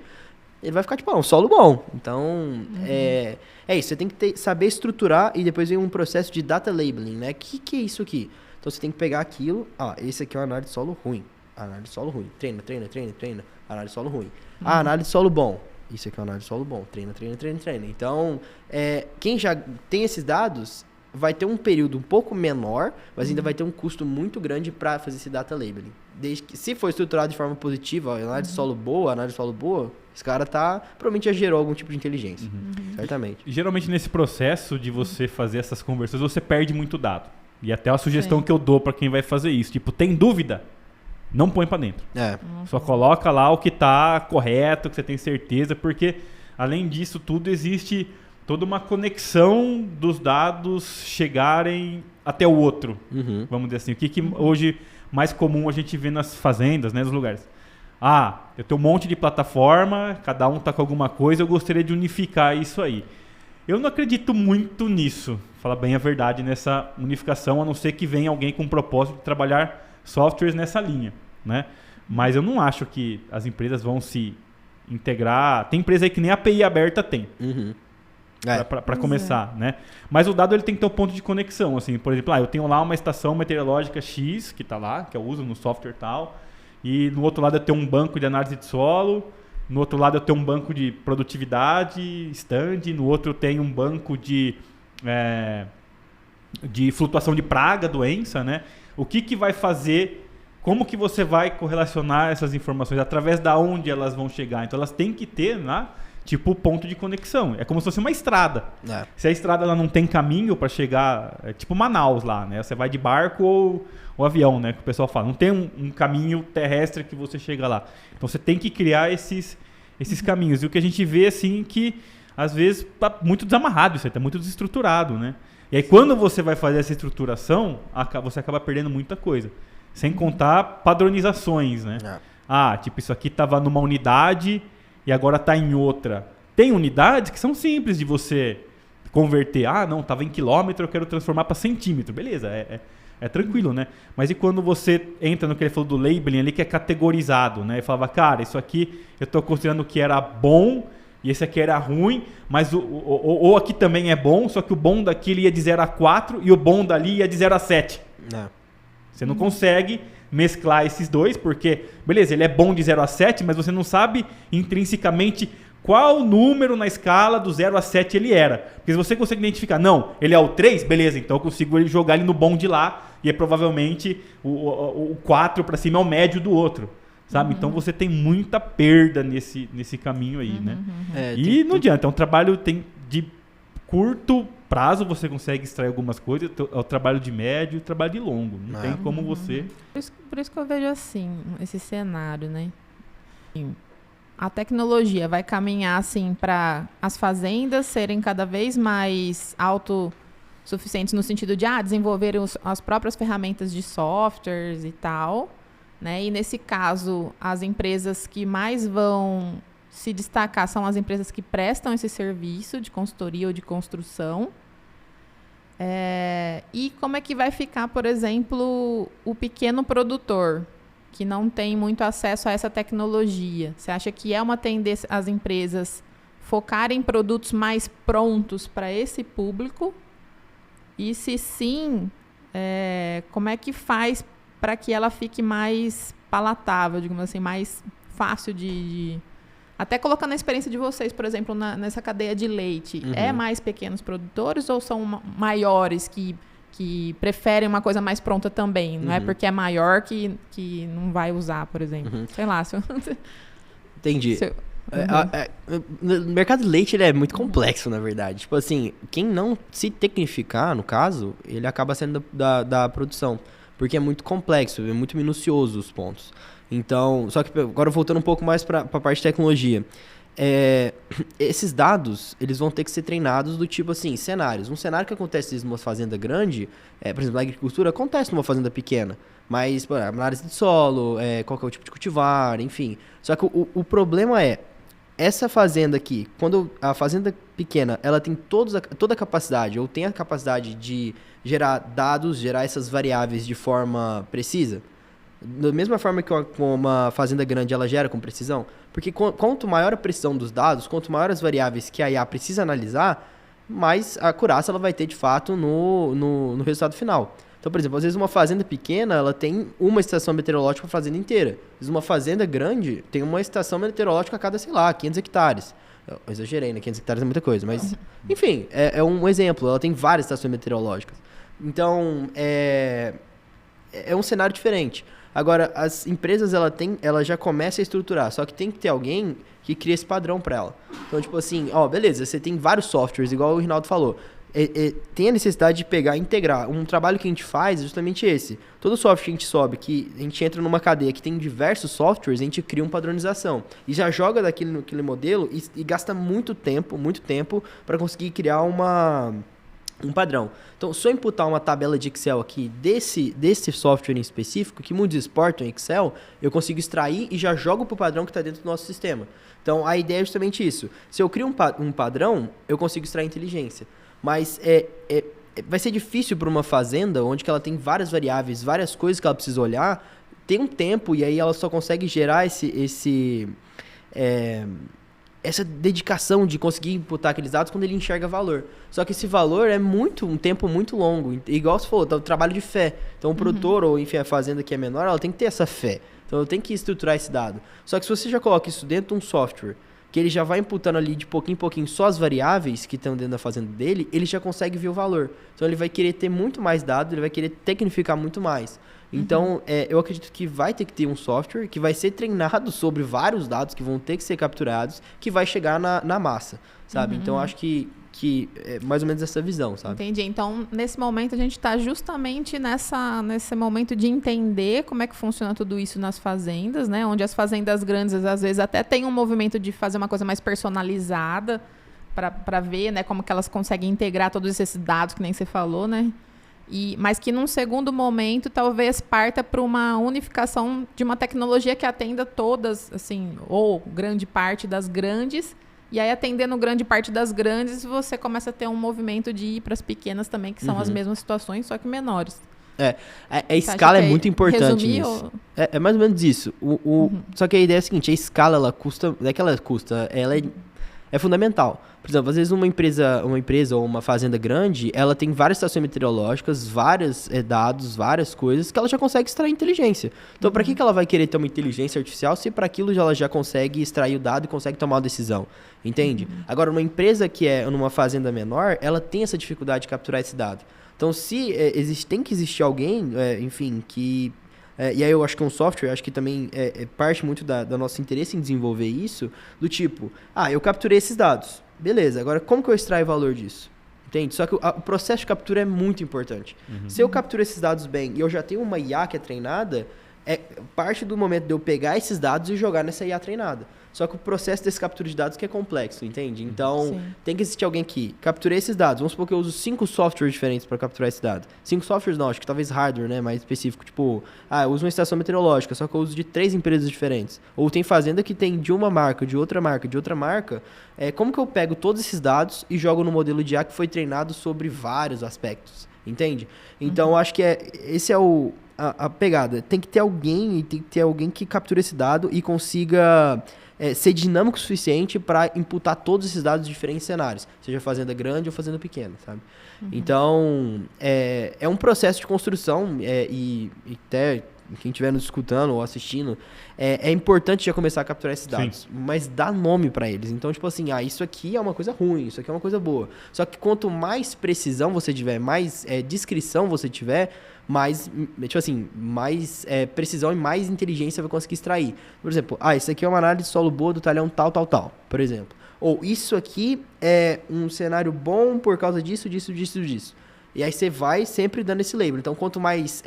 ele vai ficar tipo, um solo bom. Então, é isso. Você tem que saber estruturar e depois vem um processo de data labeling, né? O que é isso aqui? Então, você tem que pegar aquilo. Esse aqui é uma análise de solo ruim. Análise de solo ruim. Treina. Análise de solo ruim. Análise de solo bom. Isso aqui é uma análise de solo bom. Treina. Então, quem já tem esses dados vai ter um período um pouco menor, mas ainda vai ter um custo muito grande para fazer esse data labeling. Desde que, se for estruturado de forma positiva, análise de solo boa, esse cara provavelmente já gerou algum tipo de inteligência. Certamente. Geralmente nesse processo de você fazer essas conversões, você perde muito dado. E até a sugestão que eu dou para quem vai fazer isso, tipo, tem dúvida? Não põe para dentro. Só coloca lá o que está correto, que você tem certeza, porque além disso tudo existe toda uma conexão dos dados chegarem até o outro. Vamos dizer assim. O que hoje mais comum a gente vê nas fazendas, né, nos lugares? Eu tenho um monte de plataforma, cada um está com alguma coisa, eu gostaria de unificar isso aí. Eu não acredito muito nisso, falar bem a verdade, nessa unificação, a não ser que venha alguém com o propósito de trabalhar softwares nessa linha, né? Mas eu não acho que as empresas vão se integrar. Tem empresa aí que nem a API aberta tem. Para começar, né? Mas o dado ele tem que ter um ponto de conexão, assim, por exemplo, eu tenho lá uma estação meteorológica X que está lá, que eu uso no software tal, e no outro lado eu tenho um banco de análise de solo, no outro lado eu tenho um banco de produtividade, stand, no outro eu tenho um banco de flutuação de praga, doença, né? O que vai fazer, como que você vai correlacionar essas informações, através da onde elas vão chegar? Então elas têm que ter, né, tipo, ponto de conexão. É como se fosse uma estrada. Se a estrada ela não tem caminho para chegar, é tipo Manaus lá, né? Você vai de barco ou avião, né? Que o pessoal fala. Não tem um caminho terrestre que você chega lá. Então você tem que criar esses caminhos. E o que a gente vê, assim, que às vezes tá muito desamarrado isso aí, tá muito desestruturado, né? E aí quando você vai fazer essa estruturação, você acaba perdendo muita coisa. Sem contar padronizações, né? Tipo, isso aqui estava numa unidade e agora está em outra. Tem unidades que são simples de você converter. Não, estava em quilômetro, eu quero transformar para centímetro. Beleza, é tranquilo, né? Mas e quando você entra no que ele falou do labeling ali, que é categorizado, né? E falava, cara, isso aqui eu estou considerando que era bom e esse aqui era ruim, mas o aqui também é bom, só que o bom daqui ele ia de 0 a 4 e o bom dali ia de 0 a 7. Você não consegue mesclar esses dois, porque, beleza, ele é bom de 0 a 7, mas você não sabe intrinsecamente qual número na escala do 0 a 7 ele era. Porque se você consegue identificar, não, ele é o 3, beleza, então eu consigo jogar ele no bom de lá, e é provavelmente o 4 para cima é o médio do outro. Sabe? Então você tem muita perda nesse caminho aí, né? E não adianta, é um trabalho de curto prazo, você consegue extrair algumas coisas, é o trabalho de médio e o trabalho de longo. Não tem como você... Por isso que eu vejo assim, esse cenário, né? A tecnologia vai caminhar assim para as fazendas serem cada vez mais autossuficientes no sentido de desenvolverem as próprias ferramentas de softwares e tal, né? E nesse caso, as empresas que mais vão se destacar são as empresas que prestam esse serviço de consultoria ou de construção. E como é que vai ficar, por exemplo, o pequeno produtor, que não tem muito acesso a essa tecnologia? Você acha que é uma tendência as empresas focarem em produtos mais prontos para esse público? E se sim, como é que faz para que ela fique mais palatável, digamos assim, mais fácil de... Até colocando a experiência de vocês, por exemplo, nessa cadeia de leite. É mais pequenos produtores ou são maiores que preferem uma coisa mais pronta também? Não é porque é maior que não vai usar, por exemplo. Sei lá. Entendi. O mercado de leite ele é muito complexo, na verdade. Tipo assim, quem não se tecnificar, no caso, ele acaba sendo da produção. Porque é muito complexo, é muito minucioso os pontos. Então, só que agora voltando um pouco mais para a parte de tecnologia. Esses dados, eles vão ter que ser treinados do tipo assim, cenários. Um cenário que acontece numa fazenda grande, por exemplo, na agricultura, acontece numa fazenda pequena. Mas, análise de solo, qual que é o tipo de cultivar, enfim. Só que o problema essa fazenda aqui, quando a fazenda pequena, ela tem toda a capacidade, ou tem a capacidade de gerar dados, gerar essas variáveis de forma precisa, da mesma forma que uma fazenda grande ela gera com precisão, porque quanto maior a precisão dos dados, quanto maior as variáveis que a IA precisa analisar, mais acurácia ela vai ter de fato no resultado final. Então, por exemplo, às vezes uma fazenda pequena, ela tem uma estação meteorológica para a fazenda inteira. Às vezes uma fazenda grande tem uma estação meteorológica a cada, 500 hectares. Eu exagerei, né? 500 hectares é muita coisa, mas... Enfim, é um exemplo. Ela tem várias estações meteorológicas. Então, é um cenário diferente. Agora, as empresas, ela já começa a estruturar, só que tem que ter alguém que cria esse padrão para ela. Então, tipo assim, beleza, você tem vários softwares, igual o Rinaldo falou. Tem a necessidade de pegar e integrar. Um trabalho que a gente faz é justamente esse. Todo software que a gente sobe, que a gente entra numa cadeia que tem diversos softwares, a gente cria uma padronização. E já joga naquele modelo e gasta muito tempo para conseguir criar um padrão. Então, se eu imputar uma tabela de Excel aqui desse software em específico, que muitos exportam em Excel, eu consigo extrair e já jogo para o padrão que está dentro do nosso sistema. Então, a ideia é justamente isso. Se eu crio um padrão, eu consigo extrair inteligência. Mas vai ser difícil para uma fazenda onde que ela tem várias variáveis, várias coisas que ela precisa olhar, tem um tempo e aí ela só consegue gerar essa dedicação de conseguir imputar aqueles dados quando ele enxerga valor. Só que esse valor é um tempo muito longo. Igual você falou, tá o trabalho de fé. Então o produtor ou enfim a fazenda que é menor, ela tem que ter essa fé. Então ela tem que estruturar esse dado. Só que se você já coloca isso dentro de um software que ele já vai imputando ali de pouquinho em pouquinho só as variáveis que estão dentro da fazenda dele, ele já consegue ver o valor. Então ele vai querer ter muito mais dados, ele vai querer tecnificar muito mais. Então, eu acredito que vai ter que ter um software que vai ser treinado sobre vários dados que vão ter que ser capturados, que vai chegar na massa, sabe? Então, acho que é mais ou menos essa visão, sabe? Entendi. Então, nesse momento, a gente está justamente nesse momento de entender como é que funciona tudo isso nas fazendas, né? Onde as fazendas grandes, às vezes, até tem um movimento de fazer uma coisa mais personalizada para ver, né, como que elas conseguem integrar todos esses dados, que nem você falou, né? Mas que num segundo momento talvez parta para uma unificação de uma tecnologia que atenda todas, assim, ou grande parte das grandes, e aí atendendo grande parte das grandes, você começa a ter um movimento de ir para as pequenas também, que são as mesmas situações, só que menores. A escala é muito importante nisso. É mais ou menos isso. Só que a ideia é a seguinte, a escala, ela custa, não é que ela custa, é fundamental. Por exemplo, às vezes uma empresa ou uma fazenda grande, ela tem várias estações meteorológicas, vários dados, várias coisas que ela já consegue extrair inteligência. Então, para que ela vai querer ter uma inteligência artificial se para aquilo ela já consegue extrair o dado e consegue tomar uma decisão? Entende? Agora, uma empresa que é numa fazenda menor, ela tem essa dificuldade de capturar esse dado. Então, se tem que existir alguém, enfim, que... e aí eu acho que um software, acho que também parte muito da nosso interesse em desenvolver isso, do tipo, eu capturei esses dados, beleza, agora como que eu extraio valor disso? Entende? Só que o processo de captura é muito importante. Se eu capturo esses dados bem e eu já tenho uma IA que é treinada, parte do momento de eu pegar esses dados e jogar nessa IA treinada. Só que o processo desse captura de dados que é complexo, entende? Então, tem que existir alguém que capture esses dados. Vamos supor que eu uso 5 softwares diferentes para capturar esse dado. 5 softwares não, acho que talvez hardware, né? Mais específico. Tipo, eu uso uma estação meteorológica, só que eu uso de 3 empresas diferentes. Ou tem fazenda que tem de uma marca, de outra marca, de outra marca. Como que eu pego todos esses dados e jogo no modelo de IA que foi treinado sobre vários aspectos? Entende? Então, acho que esse é a pegada. Tem que ter alguém que capture esse dado e consiga... ser dinâmico o suficiente para imputar todos esses dados em diferentes cenários, seja fazenda grande ou fazenda pequena, sabe? Então, é um processo de construção e até quem estiver nos escutando ou assistindo, é importante já começar a capturar esses dados, mas dar nome para eles. Então, tipo assim, isso aqui é uma coisa ruim, isso aqui é uma coisa boa. Só que quanto mais precisão você tiver, mais descrição você tiver, mais precisão e mais inteligência vai conseguir extrair. Por exemplo, isso aqui é uma análise de solo boa do talhão tal, por exemplo. Ou isso aqui é um cenário bom por causa disso. E aí você vai sempre dando esse label. Então, quanto mais,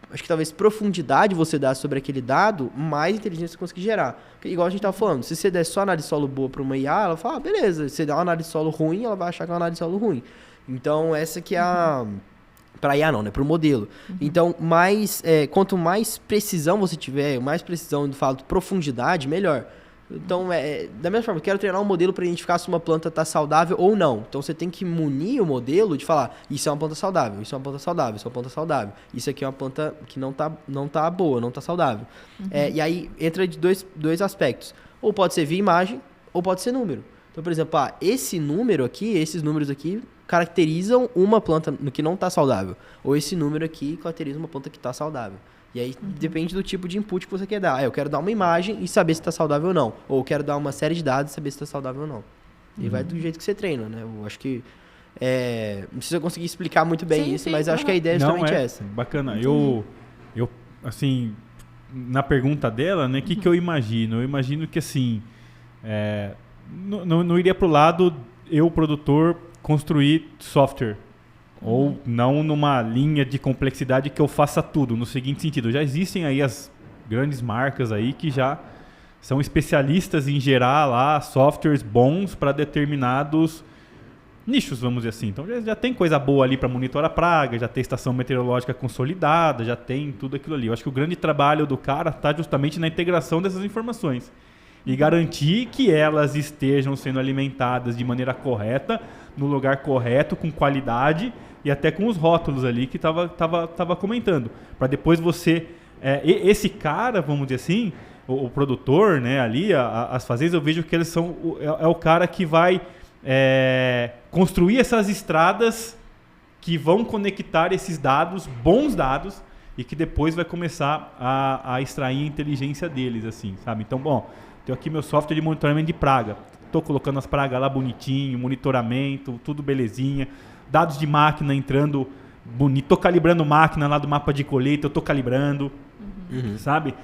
acho que talvez profundidade você dá sobre aquele dado, mais inteligência você conseguir gerar. Porque, igual a gente estava falando, se você der só análise de solo boa para uma IA, ela fala, beleza. Se você der uma análise de solo ruim, ela vai achar que é uma análise de solo ruim. Então, essa que é a... Para IA não, né? Para o modelo. Então, quanto mais precisão você tiver, mais precisão do falo de profundidade, melhor. Então, da mesma forma, eu quero treinar um modelo para identificar se uma planta está saudável ou não. Então, você tem que munir o modelo de falar, isso é uma planta saudável, isso é uma planta saudável, isso é uma planta saudável. Isso aqui é uma planta que não tá boa, não tá saudável. E aí, entra de dois aspectos. Ou pode ser via imagem, ou pode ser número. Então, por exemplo, esses números aqui caracterizam uma planta que não está saudável. Ou esse número aqui caracteriza uma planta que está saudável. E aí depende do tipo de input que você quer dar. Eu quero dar uma imagem e saber se está saudável ou não. Ou eu quero dar uma série de dados e saber se está saudável ou não. E vai do jeito que você treina, né? Eu acho que... não sei se eu consegui explicar muito bem isso, mas acho que a ideia é justamente essa. Bacana. Eu, assim, na pergunta dela, né? O que eu imagino? Eu imagino que, assim... não iria pro lado, eu, produtor, construir software. Ou não numa linha de complexidade que eu faça tudo. No seguinte sentido, já existem aí as grandes marcas aí que já são especialistas em gerar lá softwares bons para determinados nichos, vamos dizer assim. Então já tem coisa boa ali para monitorar praga, já tem estação meteorológica consolidada, já tem tudo aquilo ali. Eu acho que o grande trabalho do cara está justamente na integração dessas informações e garantir que elas estejam sendo alimentadas de maneira correta, no lugar correto, com qualidade e até com os rótulos ali que tava comentando. Para depois você... esse cara, vamos dizer assim, o produtor, né, ali, as fazendas, eu vejo que eles são... É o cara que vai construir essas estradas que vão conectar esses dados, bons dados, e que depois vai começar a extrair a inteligência deles, assim, sabe? Então, bom, tenho aqui meu software de monitoramento de praga. Estou colocando as pragas lá bonitinho, monitoramento, tudo belezinha. Dados de máquina entrando bonito. Estou calibrando máquina lá do mapa de colheita, eu estou calibrando, sabe?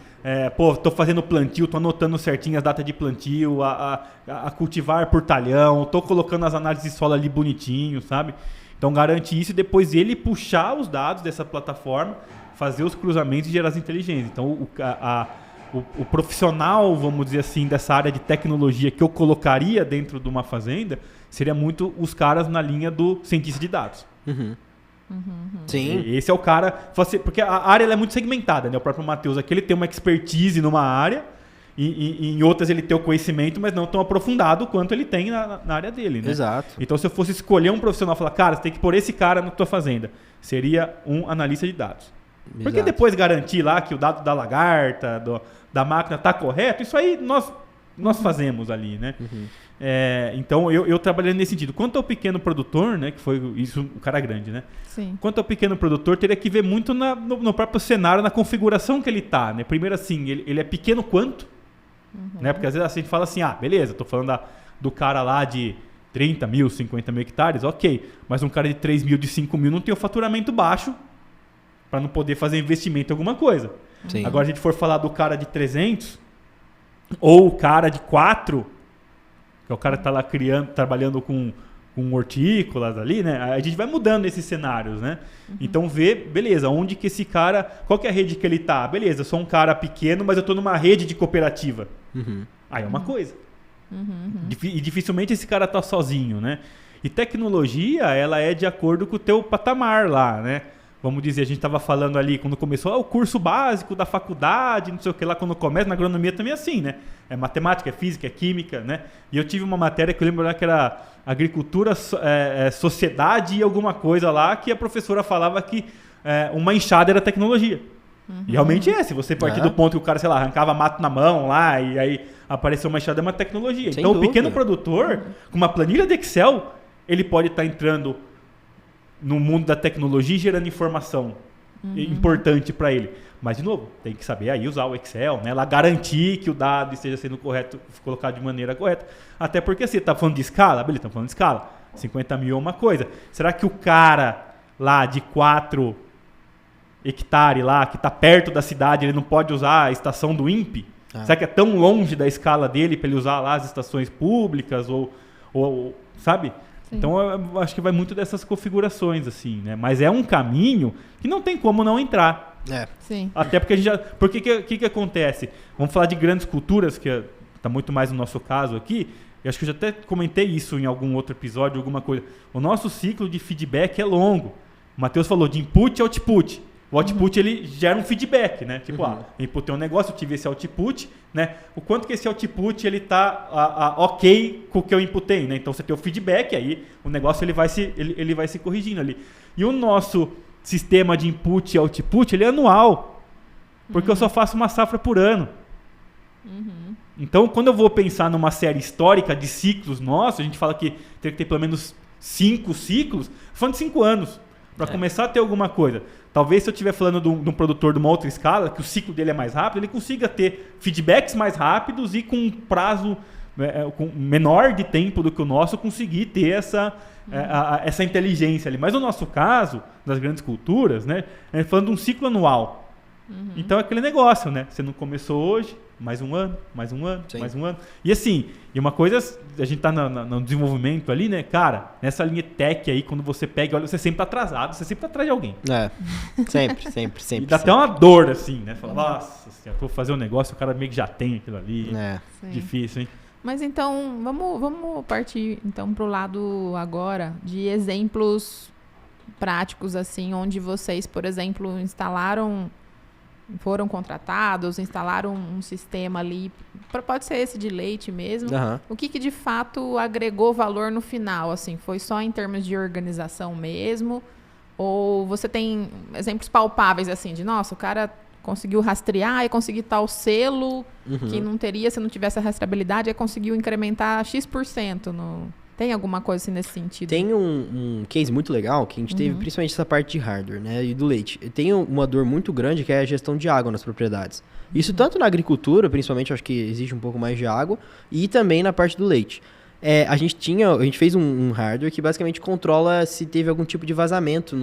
Estou fazendo plantio, estou anotando certinho as datas de plantio, a cultivar por talhão, estou colocando as análises de solo ali bonitinho, sabe? Então garante isso e depois ele puxar os dados dessa plataforma, fazer os cruzamentos e gerar as inteligências. Então o profissional, vamos dizer assim, dessa área de tecnologia que eu colocaria dentro de uma fazenda seria muito os caras na linha do cientista de dados. Sim. Esse é o cara... Porque a área ela é muito segmentada, né? O próprio Matheus aqui, ele tem uma expertise numa área e em outras ele tem o conhecimento, mas não tão aprofundado quanto ele tem na área dele, né? Exato. Então, se eu fosse escolher um profissional e falar, cara, você tem que pôr esse cara na tua fazenda, seria um analista de dados. Exato. Porque depois garantir lá que o dado da lagarta, da máquina está correto, isso aí nós nós fazemos ali, né? Então, eu trabalhei nesse sentido. Quanto ao pequeno produtor, né? Que foi isso, o cara grande, né? Sim. Quanto ao pequeno produtor, teria que ver muito no próprio cenário, na configuração que ele tá, né? Primeiro, assim, ele é pequeno quanto? Né? Porque às vezes a gente fala assim, beleza, tô falando do cara lá de 30 mil, 50 mil hectares, ok. Mas um cara de 3 mil, de 5 mil não tem o faturamento baixo para não poder fazer investimento em alguma coisa. Sim. Agora a gente for falar do cara de 300 ou o cara de 4, que é o cara que tá lá trabalhando com hortícolas ali, né? A gente vai mudando esses cenários, né? Então beleza, onde que esse cara, qual que é a rede que ele tá? Beleza, eu sou um cara pequeno, mas eu tô numa rede de cooperativa. Aí é uma coisa. E dificilmente esse cara tá sozinho, né? E tecnologia, ela é de acordo com o teu patamar lá, né? Vamos dizer, a gente estava falando ali, quando começou, o curso básico da faculdade, não sei o que lá, quando começa, na agronomia também é assim, né? É matemática, é física, é química, né? E eu tive uma matéria que eu lembro lá que era agricultura, sociedade e alguma coisa lá, que a professora falava que uma enxada era tecnologia. E realmente se você partir do ponto que o cara, sei lá, arrancava mato na mão lá, e aí apareceu uma enxada, é uma tecnologia. Sem então dúvida. O pequeno produtor, com uma planilha de Excel, ele pode estar entrando no mundo da tecnologia, gerando informação importante para ele. Mas, de novo, tem que saber aí usar o Excel, né? Lá garantir que o dado esteja sendo correto, colocado de maneira correta. Até porque você está falando de escala, beleza, estamos falando de escala. 50 mil é uma coisa. Será que o cara lá de 4 hectares lá, que está perto da cidade, ele não pode usar a estação do INPE? Será que é tão longe da escala dele para ele usar lá as estações públicas ou sabe? Sim. Então, eu acho que vai muito dessas configurações, assim, né? Mas é um caminho que não tem como não entrar. Sim. Até porque a gente já... Porque que acontece? Vamos falar de grandes culturas, que está muito mais no nosso caso aqui. Eu acho que eu já até comentei isso em algum outro episódio, alguma coisa. O nosso ciclo de feedback é longo. O Matheus falou de input e output. O output, ele gera um feedback, né? Tipo, inputei um negócio, eu tive esse output, né? O quanto que esse output, ele tá ok com o que eu inputei, né? Então, você tem o feedback, aí o negócio, ele vai se corrigindo ali. E o nosso sistema de input e output, ele é anual. Porque eu só faço uma safra por ano. Então, quando eu vou pensar numa série histórica de ciclos nossos, a gente fala que tem que ter pelo menos 5 ciclos, falando de 5 anos, para começar a ter alguma coisa. Talvez se eu estiver falando de um produtor de uma outra escala, que o ciclo dele é mais rápido, ele consiga ter feedbacks mais rápidos e com um prazo com menor de tempo do que o nosso, conseguir ter essa inteligência ali. Mas no nosso caso, das grandes culturas, né, a gente falando de um ciclo anual. Então é aquele negócio, né? Você não começou hoje, mais um ano, mais um ano, mais um ano. E assim, uma coisa, a gente tá no desenvolvimento ali, né? Cara, nessa linha tech aí, quando você pega, olha, você sempre tá atrasado, você sempre tá atrás de alguém. Sempre. E dá até uma dor, assim, né? Fala, nossa, eu vou fazer um negócio, o cara meio que já tem aquilo ali. Difícil, hein? Mas então, vamos partir então pro lado agora de exemplos práticos, assim, onde vocês, por exemplo, foram contratados, instalaram um sistema ali, pode ser esse de leite mesmo. O que de fato agregou valor no final? Assim, foi só em termos de organização mesmo? Ou você tem exemplos palpáveis assim de, nossa, o cara conseguiu rastrear e conseguir tal selo que não teria se não tivesse a rastreabilidade, e conseguiu incrementar X% no... Tem alguma coisa assim nesse sentido? Tem um case muito legal que a gente teve, principalmente essa parte de hardware, né, e do leite. Tem uma dor muito grande que é a gestão de água nas propriedades. Isso tanto na agricultura, principalmente, acho que existe um pouco mais de água, e também na parte do leite. A gente fez um hardware que basicamente controla se teve algum tipo de vazamento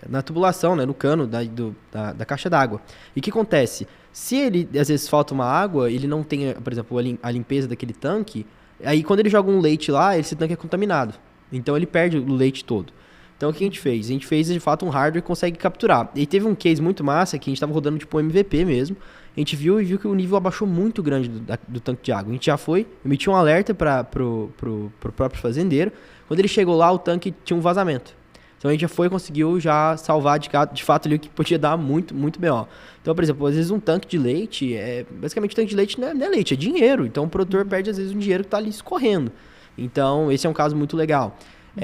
na tubulação, né, no cano da caixa d'água. E o que acontece? Se ele, às vezes, falta uma água, ele não tem, por exemplo, a limpeza daquele tanque, aí quando ele joga um leite lá, esse tanque é contaminado. Então ele perde o leite todo. Então o que a gente fez? A gente fez, de fato, um hardware que consegue capturar. E teve um case muito massa que a gente estava rodando tipo um MVP mesmo. A gente viu que o nível abaixou muito grande do tanque de água. A gente já emitiu um alerta pro próprio fazendeiro. Quando ele chegou lá, o tanque tinha um vazamento. Então a gente conseguiu salvar de fato ali o que podia dar muito, muito B.O. Então, por exemplo, às vezes um tanque de leite, basicamente tanque de leite não é leite, é dinheiro. Então o produtor perde às vezes um dinheiro que está ali escorrendo. Então esse é um caso muito legal.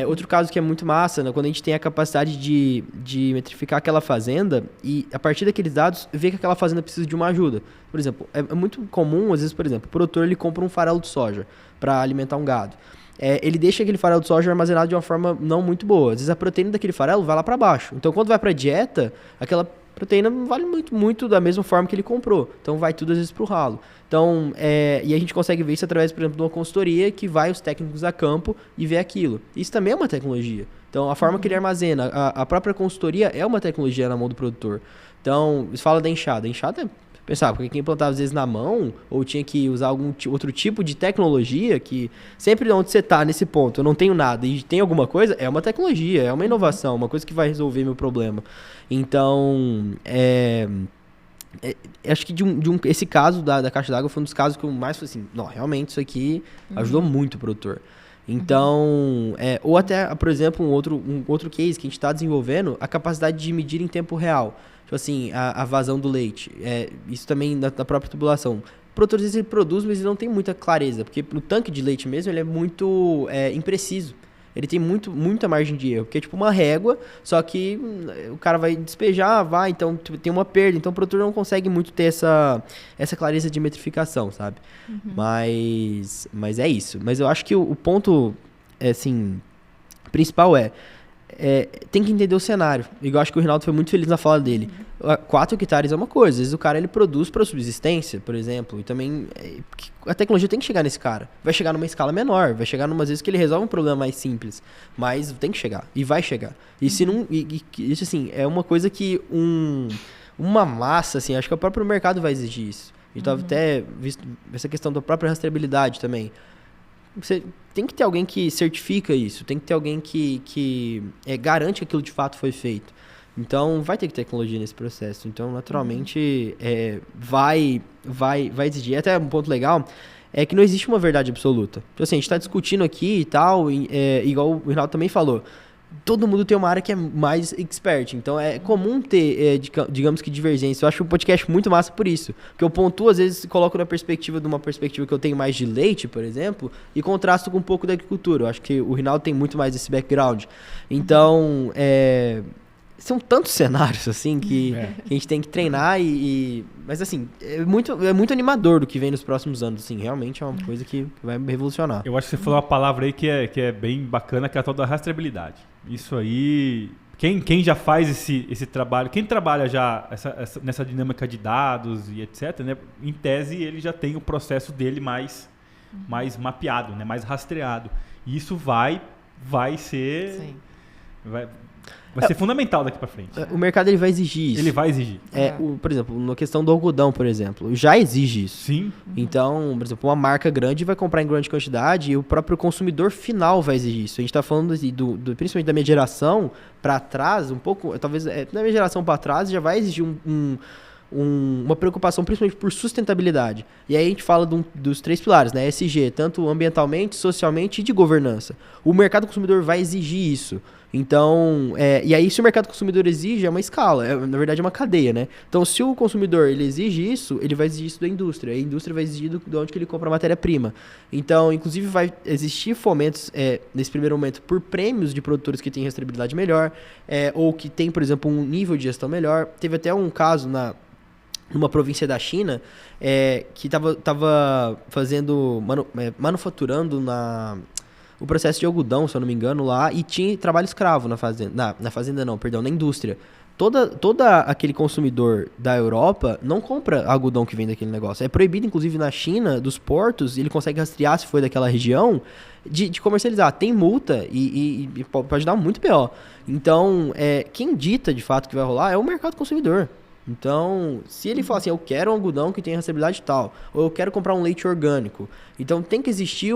Outro caso que é muito massa, né? Quando a gente tem a capacidade de metrificar aquela fazenda e, a partir daqueles dados, ver que aquela fazenda precisa de uma ajuda. Por exemplo, é muito comum, às vezes, por exemplo, o produtor ele compra um farelo de soja para alimentar um gado. Ele deixa aquele farelo de soja armazenado de uma forma não muito boa. Às vezes a proteína daquele farelo vai lá para baixo. Então, quando vai para a dieta, aquela proteína não vale muito da mesma forma que ele comprou. Então, vai tudo às vezes para o ralo. Então, e a gente consegue ver isso através, por exemplo, de uma consultoria que vai os técnicos a campo e vê aquilo. Isso também é uma tecnologia. Então, a forma que ele armazena, a própria consultoria é uma tecnologia na mão do produtor. Então, você fala da enxada. A enxada pensar, porque quem plantava às vezes na mão, ou tinha que usar algum outro tipo de tecnologia, que sempre onde você está nesse ponto, eu não tenho nada e tem alguma coisa, é uma tecnologia, é uma inovação, uma coisa que vai resolver meu problema. Então, acho que esse caso da caixa d'água foi um dos casos que eu mais falei assim, não, realmente isso aqui ajudou muito o produtor. Então, ou até, por exemplo, um outro case que a gente está desenvolvendo, a capacidade de medir em tempo real. Tipo assim, a vazão do leite. Isso também da própria tubulação. O produtor, às vezes, ele produz, mas ele não tem muita clareza, porque no tanque de leite mesmo, ele é muito impreciso. Ele tem muita margem de erro, porque é tipo uma régua, só que o cara vai despejar, então tem uma perda. Então o produtor não consegue muito ter essa clareza de metrificação, sabe? Mas é isso. Mas eu acho que o ponto, assim, principal tem que entender o cenário. Igual acho que o Rinaldo foi muito feliz na fala dele. 4 hectares é uma coisa. Às vezes o cara ele produz para subsistência, por exemplo. E também a tecnologia tem que chegar nesse cara. Vai chegar numa escala menor. Vai chegar numas vezes que ele resolve um problema mais simples. Mas tem que chegar. E vai chegar. E se não... isso assim, é uma coisa que uma massa, assim, acho que o próprio mercado vai exigir isso. A gente tava até visto essa questão da própria rastreabilidade também. Você tem que ter alguém que certifica isso, tem que ter alguém que garante que aquilo de fato foi feito. Então, vai ter que ter tecnologia nesse processo. Então, naturalmente, vai exigir. Até um ponto legal é que não existe uma verdade absoluta. Então, assim, a gente está discutindo aqui e tal, igual o Rinaldo também falou, todo mundo tem uma área que é mais expert. Então, é comum ter, digamos que, divergência. Eu acho o podcast muito massa por isso. Porque eu pontuo, às vezes, coloco na perspectiva de uma perspectiva que eu tenho mais de leite, por exemplo, e contrasto com um pouco da agricultura. Eu acho que o Rinaldo tem muito mais esse background. Então, são tantos cenários, assim, que a gente tem que treinar mas, assim, é muito animador do que vem nos próximos anos, assim. Realmente é uma coisa que vai revolucionar. Eu acho que você falou uma palavra aí que é bem bacana, que é a tal da rastreabilidade. Isso aí... Quem já faz esse trabalho, quem trabalha já nessa dinâmica de dados e etc., né, em tese ele já tem o processo dele mais mapeado, né, mais rastreado. E isso vai ser... Sim. Vai ser fundamental daqui para frente. O mercado ele vai exigir isso. Ele vai exigir. Por exemplo, na questão do algodão, por exemplo, já exige isso. Sim. Então, por exemplo, uma marca grande vai comprar em grande quantidade e o próprio consumidor final vai exigir isso. A gente está falando principalmente da minha geração para trás, um pouco, talvez na minha geração para trás já vai exigir uma preocupação principalmente por sustentabilidade. E aí a gente fala dos 3 pilares, né? ESG, tanto ambientalmente, socialmente e de governança. O mercado consumidor vai exigir isso. Então, e aí se o mercado consumidor exige, é uma escala, na verdade é uma cadeia, né? Então, se o consumidor ele exige isso, ele vai exigir isso da indústria. A indústria vai exigir de onde que ele compra a matéria-prima. Então, inclusive, vai existir fomentos, nesse primeiro momento, por prêmios de produtores que têm rastreabilidade melhor, ou que tem, por exemplo, um nível de gestão melhor. Teve até um caso numa província da China, que estava fazendo, manufaturando o processo de algodão, se eu não me engano, lá, e tinha trabalho escravo na fazenda. Na fazenda não, perdão, na indústria. Toda aquele consumidor da Europa não compra algodão que vem daquele negócio. É proibido, inclusive, na China, dos portos, ele consegue rastrear se foi daquela região, de comercializar. Tem multa e pode dar muito pior. Então, quem dita, de fato, que vai rolar é o mercado consumidor. Então, se ele falar assim, eu quero um algodão que tenha rastreabilidade tal, ou eu quero comprar um leite orgânico, então tem que existir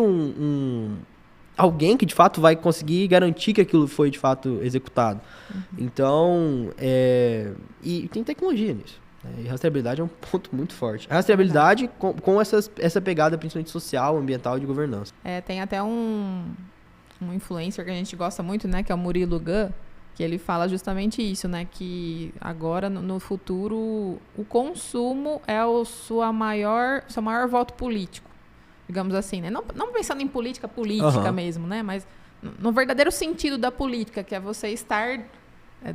alguém que de fato vai conseguir garantir que aquilo foi de fato executado. Então, e tem tecnologia nisso. E rastreabilidade é um ponto muito forte. A rastreabilidade com essa pegada principalmente social, ambiental e de governança. Tem até um influencer que a gente gosta muito, né, que é o Murilo Gun, que ele fala justamente isso, né, que agora no futuro o consumo é o seu maior voto político. Digamos assim, né? Não pensando em política mesmo, né? Mas no verdadeiro sentido da política, que é você estar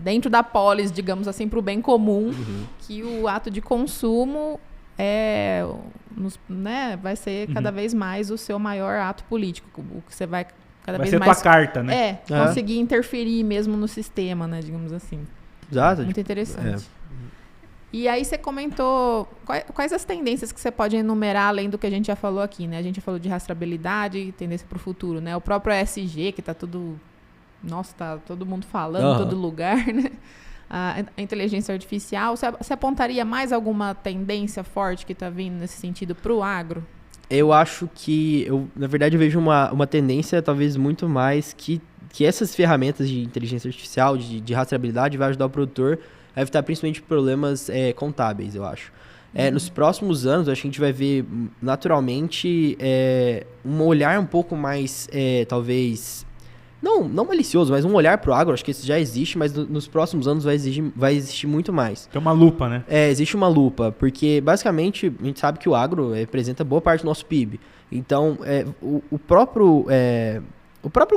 dentro da polis, digamos assim, para o bem comum, que o ato de consumo vai ser cada vez mais o seu maior ato político, o que você vai cada vez mais... Vai ser tua carta, né? Conseguir interferir mesmo no sistema, né, digamos assim. Exato. Muito interessante. E aí você comentou quais as tendências que você pode enumerar além do que a gente já falou aqui, né? A gente já falou de rastreabilidade, tendência para o futuro, né? O próprio ESG, que tá tudo... Nossa, tá todo mundo falando em todo lugar, né? A inteligência artificial. Você apontaria mais alguma tendência forte que está vindo nesse sentido para o agro? Eu acho que, na verdade, eu vejo uma tendência talvez muito mais que essas ferramentas de inteligência artificial, de rastreabilidade, vai ajudar o produtor a evitar principalmente problemas contábeis, eu acho. Nos próximos anos, acho que a gente vai ver naturalmente um olhar um pouco mais, talvez... Não malicioso, mas um olhar pro agro, acho que isso já existe, mas nos próximos anos vai existir muito mais. Tem uma lupa, né? Existe uma lupa, porque basicamente a gente sabe que o agro representa boa parte do nosso PIB. Então, o próprio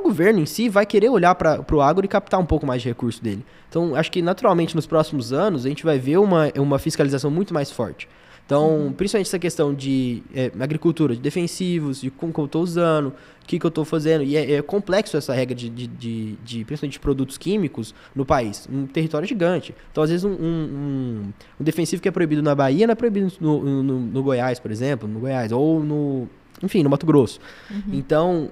governo em si vai querer olhar para o agro e captar um pouco mais de recurso dele. Então, acho que naturalmente nos próximos anos a gente vai ver uma fiscalização muito mais forte. Então, principalmente essa questão de agricultura, de defensivos, de como que eu estou usando, o que eu estou fazendo. E é complexo essa regra principalmente de produtos químicos no país. Um território gigante. Então, às vezes, um defensivo que é proibido na Bahia não é proibido no Goiás, por exemplo. No Goiás. Ou no Mato Grosso. Então,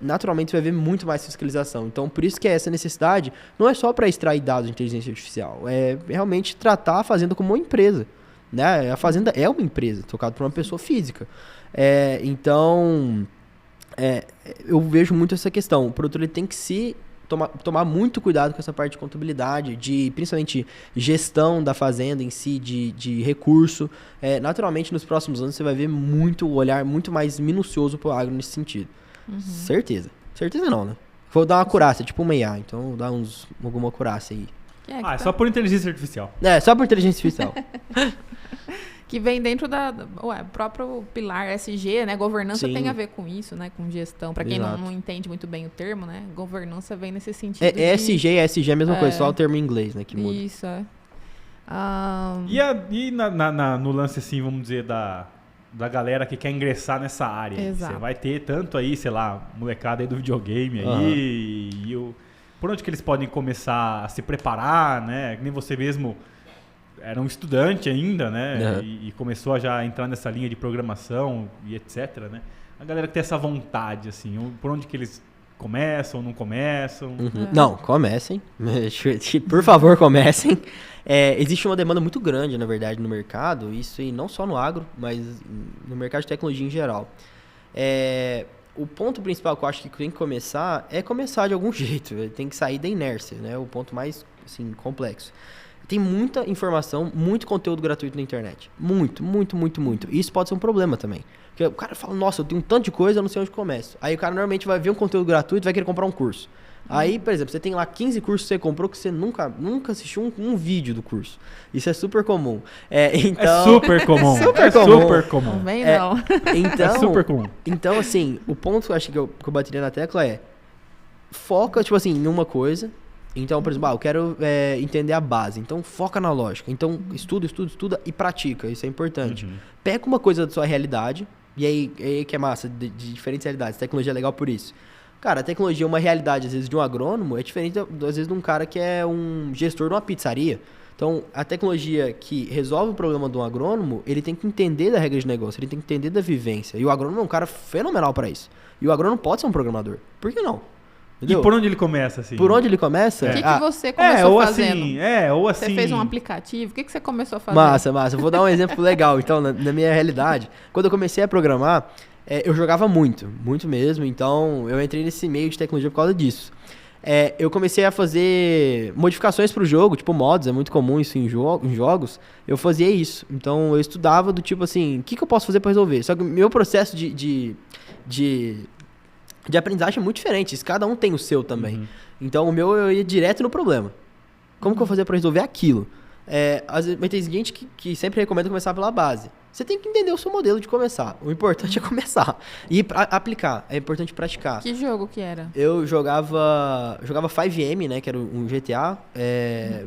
naturalmente, você vai ver muito mais fiscalização. Então, por isso que essa necessidade não é só para extrair dados de inteligência artificial. É realmente tratar a fazenda como uma empresa. Né? A fazenda é uma empresa, tocada por uma pessoa física. Então, eu vejo muito essa questão. O produtor ele tem que tomar muito cuidado com essa parte de contabilidade, principalmente gestão da fazenda em si, de recurso. Naturalmente, nos próximos anos, você vai ver um olhar muito mais minucioso para o agro nesse sentido. Certeza. Certeza não, né? Vou dar uma acurácia, tipo uma IA. Então, vou dar alguma acurácia aí. É só por inteligência artificial. Só por inteligência artificial. Que vem dentro do próprio pilar SG, né? Governança tem a ver com isso, né? Com gestão. Para quem não entende muito bem o termo, né? Governança vem nesse sentido. ESG é a mesma coisa, só o termo em inglês, né? Que muda. Isso, E no lance, assim, vamos dizer, da galera que quer ingressar nessa área. Exato. Você vai ter tanto aí, sei lá, molecada aí do videogame aí, por onde que eles podem começar a se preparar, né? Nem você mesmo era um estudante ainda, né? E começou a já entrar nessa linha de programação e etc, né? A galera que tem essa vontade, assim, por onde que eles começam, não começam? Não, comecem. Por favor, comecem. Existe uma demanda muito grande, na verdade, no mercado, isso aí não só no agro, mas no mercado de tecnologia em geral. O ponto principal que eu acho que tem que começar é começar de algum jeito. Tem que sair da inércia, né? O ponto mais assim, complexo. Tem muita informação, muito conteúdo gratuito na internet. Muito, muito, muito, muito. E isso pode ser um problema também. Porque o cara fala, nossa, eu tenho um tanto de coisa, eu não sei onde começo. Aí o cara normalmente vai ver um conteúdo gratuito e vai querer comprar um curso. Aí, por exemplo, você tem lá 15 cursos que você comprou que você nunca assistiu um vídeo do curso. Isso é super comum. Então, super comum. Super comum. Não vem, não. Então, é super comum. Então, assim, o ponto que eu acho que eu bateria na tecla foca, tipo assim, em uma coisa. Então, por exemplo, eu quero entender a base. Então, foca na lógica. Então, estuda e pratica. Isso é importante. Pega uma coisa da sua realidade. E aí que é massa, de diferentes realidades. A tecnologia é legal por isso. Cara, a tecnologia é uma realidade, às vezes, de um agrônomo. É diferente, às vezes, de um cara que é um gestor de uma pizzaria. Então, a tecnologia que resolve o problema de um agrônomo, ele tem que entender da regra de negócio. Ele tem que entender da vivência. E o agrônomo é um cara fenomenal para isso. E o agrônomo pode ser um programador. Por que não? Entendeu? E por onde ele começa, assim? Por onde ele começa? O que você começou fazendo? Ou assim... Você fez um aplicativo? O que você começou a fazer? Massa. Eu vou dar um exemplo legal, então, na minha realidade. Quando eu comecei a programar, eu jogava muito mesmo. Então, eu entrei nesse meio de tecnologia por causa disso. Eu comecei a fazer modificações pro jogo, tipo mods, é muito comum isso em jogos. Eu fazia isso. Então, eu estudava do tipo assim, o que eu posso fazer para resolver? Só que o meu processo de aprendizagem é muito diferente. Cada um tem o seu também. Então, o meu eu ia direto no problema. Como que eu vou fazer para resolver aquilo? Mas tem gente que sempre recomenda começar pela base. Você tem que entender o seu modelo de começar. O importante é começar. E aplicar. É importante praticar. Que jogo que era? Eu jogava 5M, né? Que era um GTA.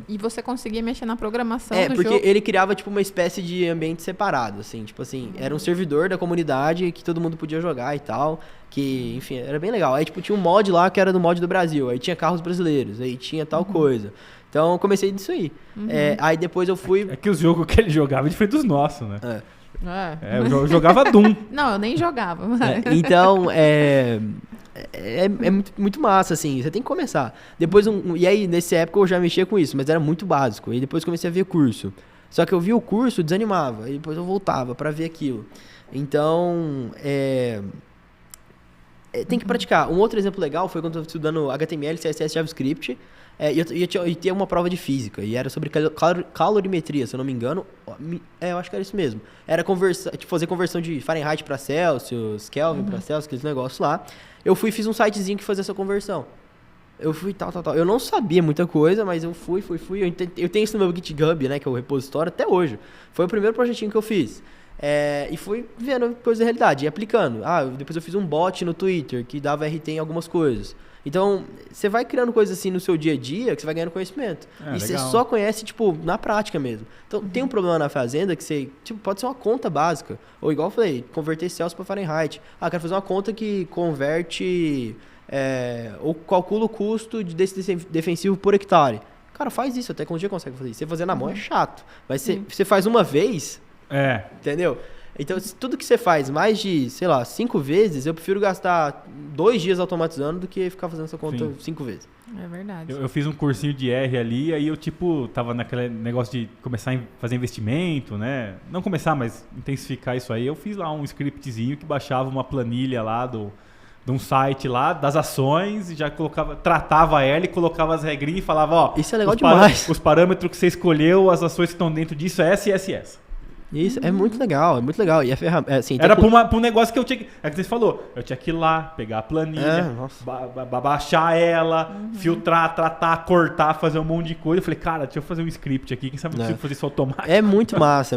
E você conseguia mexer na programação do porque jogo? ele criava, tipo, uma espécie de ambiente separado, assim. Tipo assim, era um servidor da comunidade que todo mundo podia jogar e tal. Que, enfim, era bem legal. Aí, tipo, tinha um mod lá que era do mod do Brasil. Aí tinha carros brasileiros. Aí tinha tal coisa. Então, eu comecei disso aí. Aí depois eu fui... É que os jogos que ele jogava é diferente dos nossos, né? Eu jogava Doom. Não, eu nem jogava. Então, é muito massa, assim. Você tem que começar. Depois, e aí, nessa época, eu já mexia com isso, mas era muito básico. E depois comecei a ver curso. Só que eu via o curso, desanimava. E depois eu voltava pra ver aquilo. Então, tem que praticar. Um outro exemplo legal foi quando eu estava estudando HTML, CSS, JavaScript. E tinha uma prova de física. E era sobre calorimetria, se eu não me engano. Eu acho que era isso mesmo. Era fazer conversão de Fahrenheit para Celsius, Kelvin para Celsius, aqueles negócios lá. Eu fiz um sitezinho que fazia essa conversão. Eu fui tal. Eu não sabia muita coisa, mas eu fui. Eu tenho isso no meu GitHub, né, que é o repositório, até hoje. Foi o primeiro projetinho que eu fiz. E fui vendo coisas da realidade e aplicando. Depois eu fiz um bot no Twitter que dava RT em algumas coisas. Então, você vai criando coisas assim no seu dia a dia que você vai ganhando conhecimento. E você só conhece, tipo, na prática mesmo. Então, tem um problema na Fazenda que você... Tipo, pode ser uma conta básica. Ou igual eu falei, converter Celsius para Fahrenheit. Quero fazer uma conta que converte... ou calcula o custo desse defensivo por hectare. Cara, faz isso. A tecnologia consegue fazer isso. Você fazer na mão é chato. Mas você faz uma vez... Entendeu? Então, tudo que você faz mais de, 5 vezes, eu prefiro gastar 2 dias automatizando do que ficar fazendo essa conta 5 vezes. É verdade. Eu fiz um cursinho de R ali, aí eu, tava naquele negócio de começar a fazer investimento, né? Não começar, mas intensificar isso aí. Eu fiz lá um scriptzinho que baixava uma planilha lá de um site lá, das ações, e já tratava ela e colocava as regrinhas e falava, isso é legal demais. Os parâmetros que você escolheu, as ações que estão dentro disso é essa e essa e essa. Isso, é muito legal. E a ferramenta... Assim, era pra um negócio que eu tinha que... É que você falou, eu tinha que ir lá, pegar a planilha, baixar ela, filtrar, tratar, cortar, fazer um monte de coisa. Eu falei, cara, deixa eu fazer um script aqui, quem sabe eu consigo fazer isso automático. É muito massa,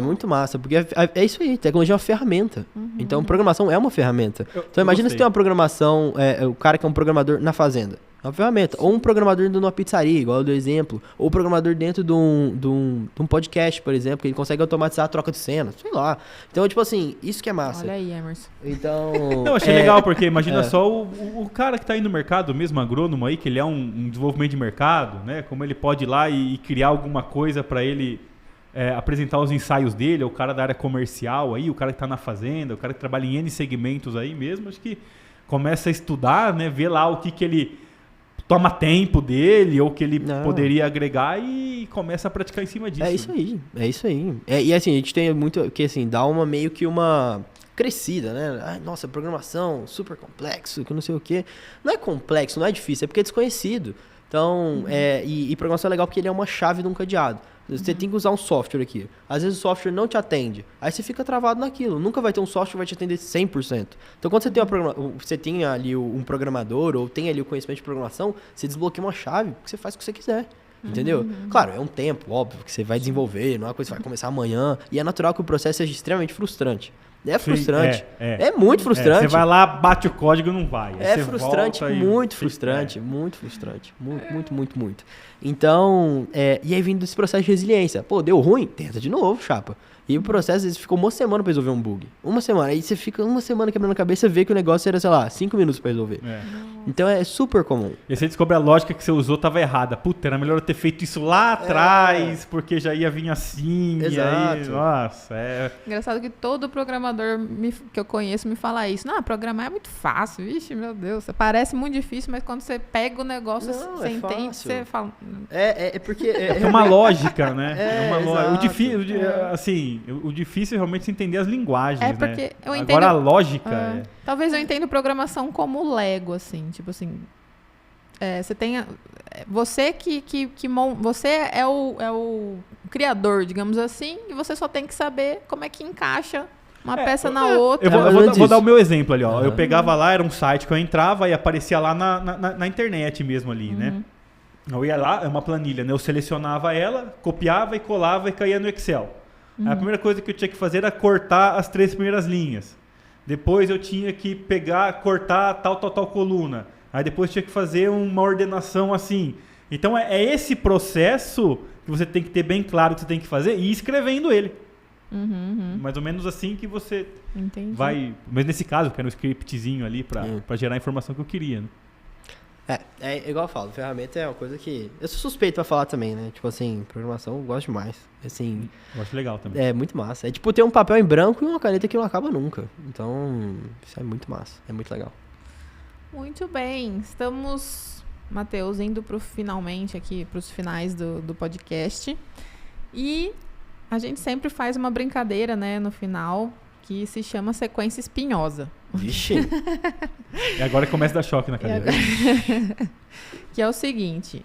porque é isso aí, tecnologia é uma ferramenta. Então, programação é uma ferramenta. Então, imagina se tem uma programação, o cara que é um programador na fazenda. É uma ferramenta. Ou um programador dentro de uma pizzaria, igual do exemplo. Ou um programador dentro de um podcast, por exemplo, que ele consegue automatizar a troca de cena. Sei lá. Então, tipo assim, isso que é massa. Olha aí, Emerson. Então... Não, achei legal, porque imagina só o cara que tá aí no mercado, mesmo agrônomo aí, que ele é um desenvolvimento de mercado, né? Como ele pode ir lá e criar alguma coisa para ele apresentar os ensaios dele, o cara da área comercial aí, o cara que tá na fazenda, o cara que trabalha em N segmentos aí mesmo, acho que começa a estudar, né? Ver lá o que ele... toma tempo dele, ou que ele poderia agregar e começa a praticar em cima disso. É isso aí. E assim, a gente tem muito que assim, dá meio que uma crescida, né? Nossa, programação, super complexo, que não sei o quê. Não é complexo, não é difícil, é porque é desconhecido. Então, e programação é legal porque ele é uma chave de um cadeado. Você tem que usar um software aqui. Às vezes o software não te atende. Aí você fica travado naquilo. Nunca vai ter um software que vai te atender 100%. Então, quando você tem ali um programador ou tem ali o conhecimento de programação, você desbloqueia uma chave que você faz o que você quiser. Entendeu? Claro, é um tempo, óbvio, que você vai desenvolver. Não é uma coisa que vai começar amanhã. E é natural que o processo seja extremamente frustrante. É frustrante. É muito frustrante. Você vai lá, bate o código e não vai. É frustrante, muito frustrante. Muito frustrante. Muito. Então, e aí vindo desse processo de resiliência. Pô, deu ruim? Tenta de novo, chapa. E o processo, às vezes, ficou uma semana pra resolver um bug. Uma semana. Aí você fica uma semana quebrando a cabeça e vê que o negócio era, 5 minutos pra resolver. Então é super comum. E você descobre a lógica que você usou tava errada. Puta, era melhor eu ter feito isso lá atrás, porque já ia vir assim. Exato. E aí, nossa, Engraçado que todo programador que eu conheço me fala isso. Não, programar é muito fácil. Vixe, meu Deus. Parece muito difícil, mas quando você pega o negócio, você entende, você fala... É porque... É uma lógica, né? É uma lógica. O difícil, assim... O difícil é realmente entender as linguagens, né? Porque eu entendo... Agora a lógica Talvez eu entenda programação como Lego, assim. Tipo assim... Você tem... Você você é o criador, digamos assim, e você só tem que saber como é que encaixa uma peça na outra. Eu vou dar o meu exemplo ali, ó. Eu pegava lá, era um site que eu entrava e aparecia lá na internet mesmo ali, né? Eu ia lá, é uma planilha, né? Eu selecionava ela, copiava e colava e caía no Excel. A primeira coisa que eu tinha que fazer era cortar as 3 primeiras linhas. Depois eu tinha que cortar tal coluna. Aí depois tinha que fazer uma ordenação assim. Então é esse processo que você tem que ter bem claro que você tem que fazer e ir escrevendo ele. Mais ou menos assim que você vai... Mas nesse caso, que era um scriptzinho ali pra gerar a informação que eu queria, né? É igual eu falo, ferramenta é uma coisa que... Eu sou suspeito pra falar também, né? Tipo assim, programação eu gosto demais. Assim, eu acho legal também. É muito massa. É tipo ter um papel em branco e uma caneta que não acaba nunca. Então, isso é muito massa. É muito legal. Muito bem. Estamos, Matheus, indo finalmente aqui, pros finais do podcast. E a gente sempre faz uma brincadeira, né, no final, que se chama sequência espinhosa. Vixe! E agora começa a dar choque na cadeira. Que é o seguinte.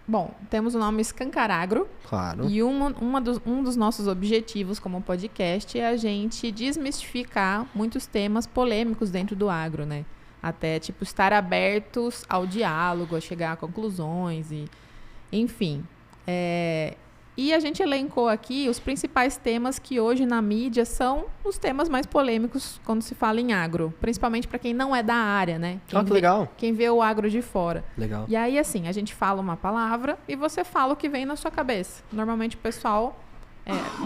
Bom, temos o nome Escancaragro. Claro. E um dos nossos objetivos como podcast é a gente desmistificar muitos temas polêmicos dentro do agro, né? Até, tipo, estar abertos ao diálogo, a chegar a conclusões e... Enfim. E a gente elencou aqui os principais temas que hoje na mídia são os temas mais polêmicos quando se fala em agro. Principalmente para quem não é da área, né? Que legal. Quem vê o agro de fora. Legal. E aí, assim, a gente fala uma palavra e você fala o que vem na sua cabeça. Normalmente o pessoal,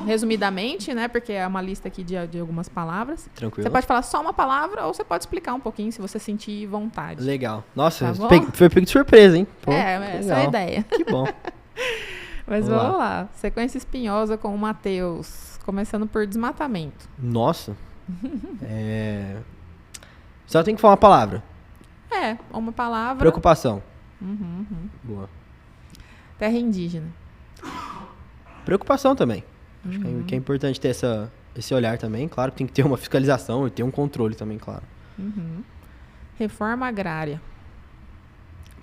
resumidamente, né? Porque é uma lista aqui de algumas palavras. Tranquilo. Você pode falar só uma palavra ou você pode explicar um pouquinho se você sentir vontade. Legal. Nossa, Tá bom? foi pego de surpresa, hein? Pô, essa é a ideia. Que bom. Mas vamos lá. Sequência espinhosa com o Matheus. Começando por desmatamento. Nossa. Só tem que falar uma palavra. Uma palavra. Preocupação. Boa. Terra indígena. Preocupação também. Acho que é importante ter esse olhar também. Claro que tem que ter uma fiscalização e ter um controle também, claro. Reforma agrária.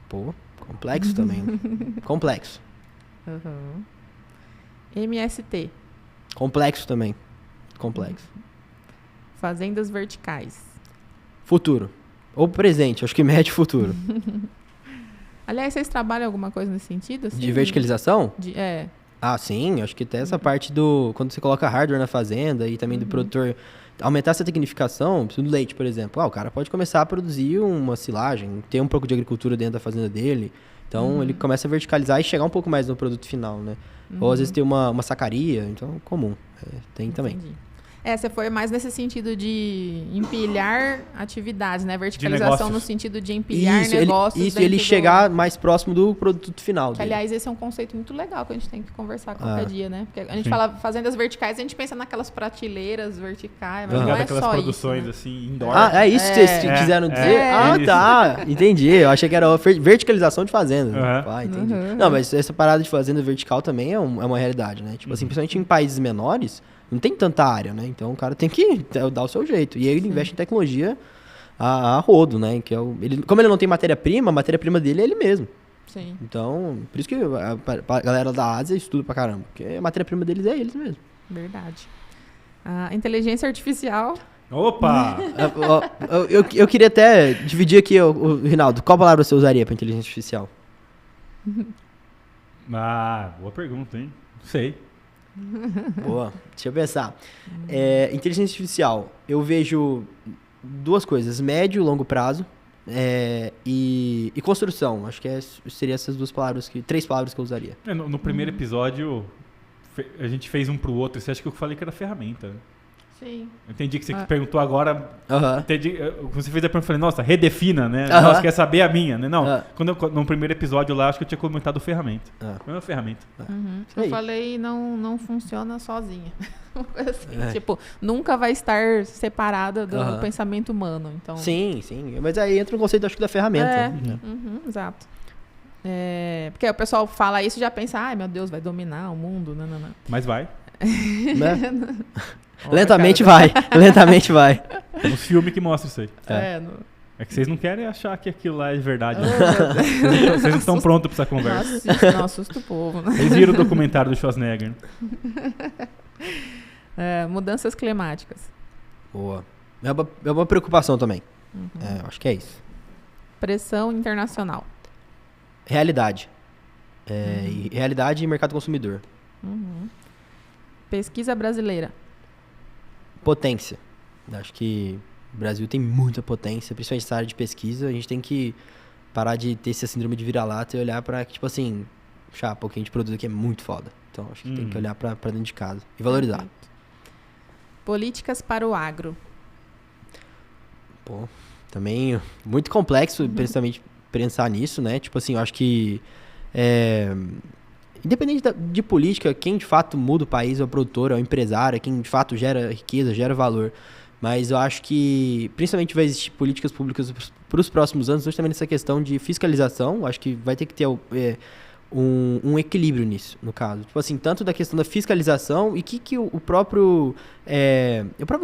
Pô, complexo também. Né? Complexo. MST. Complexo também. Complexo. Fazendas verticais. Futuro. Ou presente, acho que médio e futuro. Aliás, vocês trabalham alguma coisa nesse sentido? Assim? De verticalização? É. Ah, sim. Acho que até essa parte do... Quando você coloca hardware na fazenda e também do produtor... Aumentar essa tecnificação, do leite, por exemplo. O cara pode começar a produzir uma silagem, ter um pouco de agricultura dentro da fazenda dele. Então, ele começa a verticalizar e chegar um pouco mais no produto final, né? Ou às vezes ter uma sacaria. Então, comum. Tem também. Entendi. Você foi mais nesse sentido de empilhar atividades, né? Verticalização no sentido de empilhar negócios. Ele chegar mais próximo do produto final dele. Aliás, esse é um conceito muito legal que a gente tem que conversar qualquer dia, né? Porque a gente fala fazendas verticais, a gente pensa naquelas prateleiras verticais, mas não é aquelas só produções isso, né? assim, indoor. É isso que vocês quiseram dizer? Tá. Entendi. Eu achei que era verticalização de fazendas. Entendi. Não, mas essa parada de fazenda vertical também é uma realidade, né? Tipo assim, principalmente em países menores, não tem tanta área, né? Então o cara tem que dar o seu jeito. E aí ele investe em tecnologia a rodo, né? Que como ele não tem matéria-prima, a matéria-prima dele é ele mesmo. Sim. Então, por isso que a galera da Ásia estuda pra caramba. Porque a matéria-prima deles é eles mesmo. Verdade. A inteligência artificial. Opa! Eu queria até dividir aqui, o Rinaldo. Qual palavra você usaria pra inteligência artificial? Boa pergunta, hein? Não sei. Boa, deixa eu pensar. Inteligência artificial, eu vejo duas coisas, médio e longo prazo, e construção. Acho que seria essas três palavras que eu usaria. No primeiro episódio, a gente fez um pro outro. Você acha que eu falei que era ferramenta? Sim. Eu entendi que você perguntou agora. Entendi. Quando você fez a pergunta, eu falei, nossa, redefina, né? Nossa, quer saber a minha, né? Não, no primeiro episódio lá, acho que eu tinha comentado ferramenta. É uma ferramenta. Eu falei, não funciona sozinha. Assim, tipo, nunca vai estar separada do pensamento humano. Então... Sim. Mas aí entra o conceito, acho que, da ferramenta. Exato. Porque o pessoal fala isso e já pensa, ai meu Deus, vai dominar o mundo. Não. Mas vai. Né? Lentamente vai. Tem um filme que mostra isso aí. É que vocês não querem achar que aquilo lá é verdade. Né? Vocês não estão prontos para essa conversa. Não assusta o povo. Né? Vocês viram o documentário do Schwarzenegger. Mudanças climáticas. Boa. É uma preocupação também. Acho que é isso. Pressão internacional. Realidade. Realidade e mercado consumidor. Pesquisa brasileira. Potência. Acho que o Brasil tem muita potência, principalmente nessa área de pesquisa. A gente tem que parar de ter essa síndrome de vira-lata e olhar pra que, tipo assim, chapa, o que a gente produz aqui é muito foda. Então, acho que tem que olhar pra dentro de casa e valorizar. Perfeito. Políticas para o agro. Pô, também muito complexo, principalmente pensar nisso, né? Tipo assim, eu acho que independente de política, quem de fato muda o país é o produtor, é o empresário, é quem de fato gera riqueza, gera valor. Mas eu acho que, principalmente, vai existir políticas públicas para os próximos anos, justamente nessa questão de fiscalização. Acho que vai ter que ter um equilíbrio nisso, no caso. Tipo assim, tanto da questão da fiscalização e que o próprio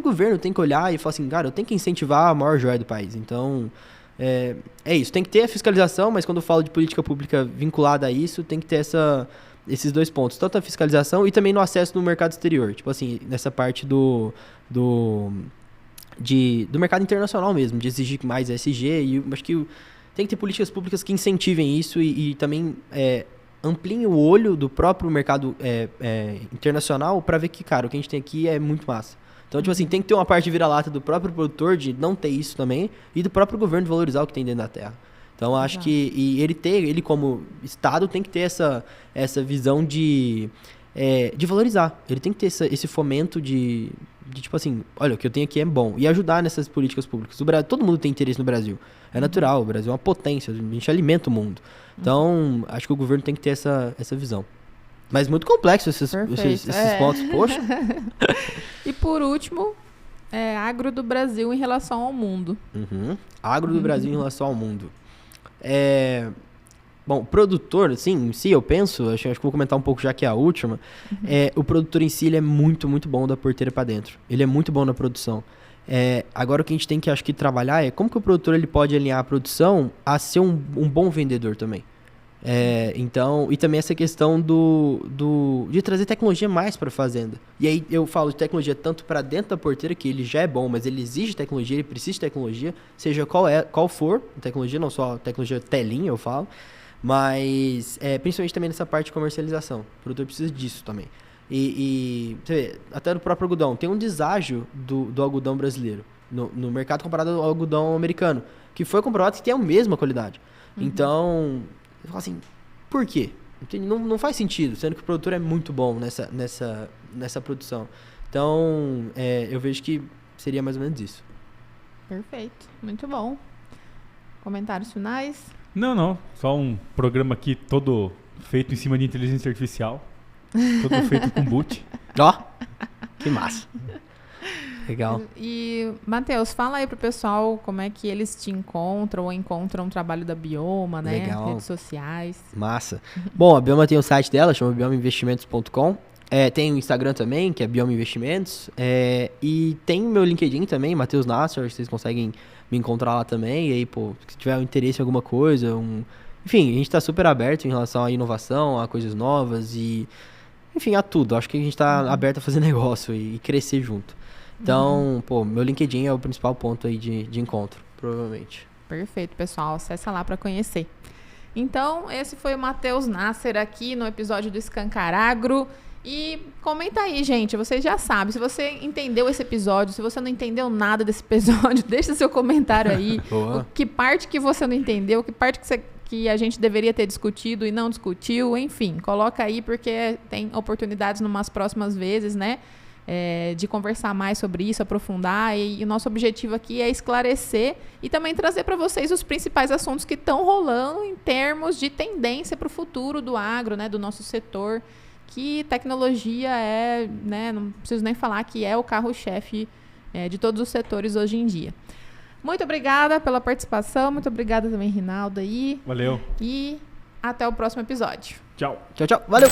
governo tem que olhar e falar assim, cara, eu tenho que incentivar a maior joia do país. Então, é isso. Tem que ter a fiscalização, mas quando eu falo de política pública vinculada a isso, tem que ter esses dois pontos. Tanto a fiscalização e também no acesso no mercado exterior. Tipo assim, nessa parte do mercado internacional mesmo, de exigir mais ESG. E acho que tem que ter políticas públicas que incentivem isso e também ampliem o olho do próprio mercado internacional para ver que, cara, o que a gente tem aqui é muito massa. Então, tipo assim, tem que ter uma parte de vira-lata do próprio produtor de não ter isso também e do próprio governo de valorizar o que tem dentro da terra. Então, acho que ele como Estado tem que ter essa visão de valorizar. Ele tem que ter esse fomento de tipo assim, olha, o que eu tenho aqui é bom. E ajudar nessas políticas públicas. Todo mundo tem interesse no Brasil. É natural, o Brasil é uma potência, a gente alimenta o mundo. Então, acho que o governo tem que ter essa visão. Mas muito complexo esses pontos, poxa. E por último, agro do Brasil em relação ao mundo. Agro do Brasil em relação ao mundo. Bom, produtor, assim, em si, eu penso, acho que vou comentar um pouco já que é a última, o produtor em si, ele é muito, muito bom da porteira para dentro. Ele é muito bom na produção. Agora, o que a gente tem que, acho que, trabalhar é como que o produtor ele pode alinhar a produção a ser um bom vendedor também. Então, e também essa questão de trazer tecnologia mais para a fazenda. E aí eu falo de tecnologia tanto para dentro da porteira, que ele já é bom, mas ele exige tecnologia, ele precisa de tecnologia, seja qual for a tecnologia, não só a tecnologia telinha, eu falo, mas principalmente também nessa parte de comercialização. O produtor precisa disso também. E você vê, até no próprio algodão, tem um deságio do algodão brasileiro no mercado comparado ao algodão americano, que foi comprovado que tem a mesma qualidade. Então, eu falo assim, por quê? Não faz sentido, sendo que o produtor é muito bom nessa produção. Então, eu vejo que seria mais ou menos isso. Perfeito, muito bom. Comentários finais? Não. Só um programa aqui todo feito em cima de inteligência artificial. Todo feito com boot. Ó, que massa. Legal. E, Matheus, fala aí pro pessoal como é que eles te encontram ou encontram o trabalho da Bioma, né? Legal. Redes sociais. Massa. Bom, a Bioma tem o site dela, chama biomainvestimentos.com. Tem o Instagram também, que é Bioma Investimentos. E tem o meu LinkedIn também, Matheus Nasser, vocês conseguem me encontrar lá também. E aí, pô, se tiver um interesse em alguma coisa, enfim, a gente tá super aberto em relação à inovação, a coisas novas e, enfim, a tudo. Acho que a gente tá aberto a fazer negócio e crescer junto. Então, pô, meu LinkedIn é o principal ponto aí de encontro, provavelmente. Perfeito, pessoal. Acessa lá para conhecer. Então, esse foi o Matheus Nasser aqui no episódio do Escancar Agro. E comenta aí, gente. Vocês já sabem. Se você entendeu esse episódio, se você não entendeu nada desse episódio, deixa seu comentário aí. Que parte que você não entendeu, que parte que a gente deveria ter discutido e não discutiu. Enfim, coloca aí porque tem oportunidades numas próximas vezes, né? De conversar mais sobre isso, aprofundar, e o nosso objetivo aqui é esclarecer e também trazer para vocês os principais assuntos que estão rolando em termos de tendência para o futuro do agro, né, do nosso setor, que tecnologia né, não preciso nem falar que é o carro-chefe de todos os setores hoje em dia. Muito obrigada pela participação, muito obrigada também, Rinaldo, aí. Valeu. E até o próximo episódio. Tchau. Tchau, valeu!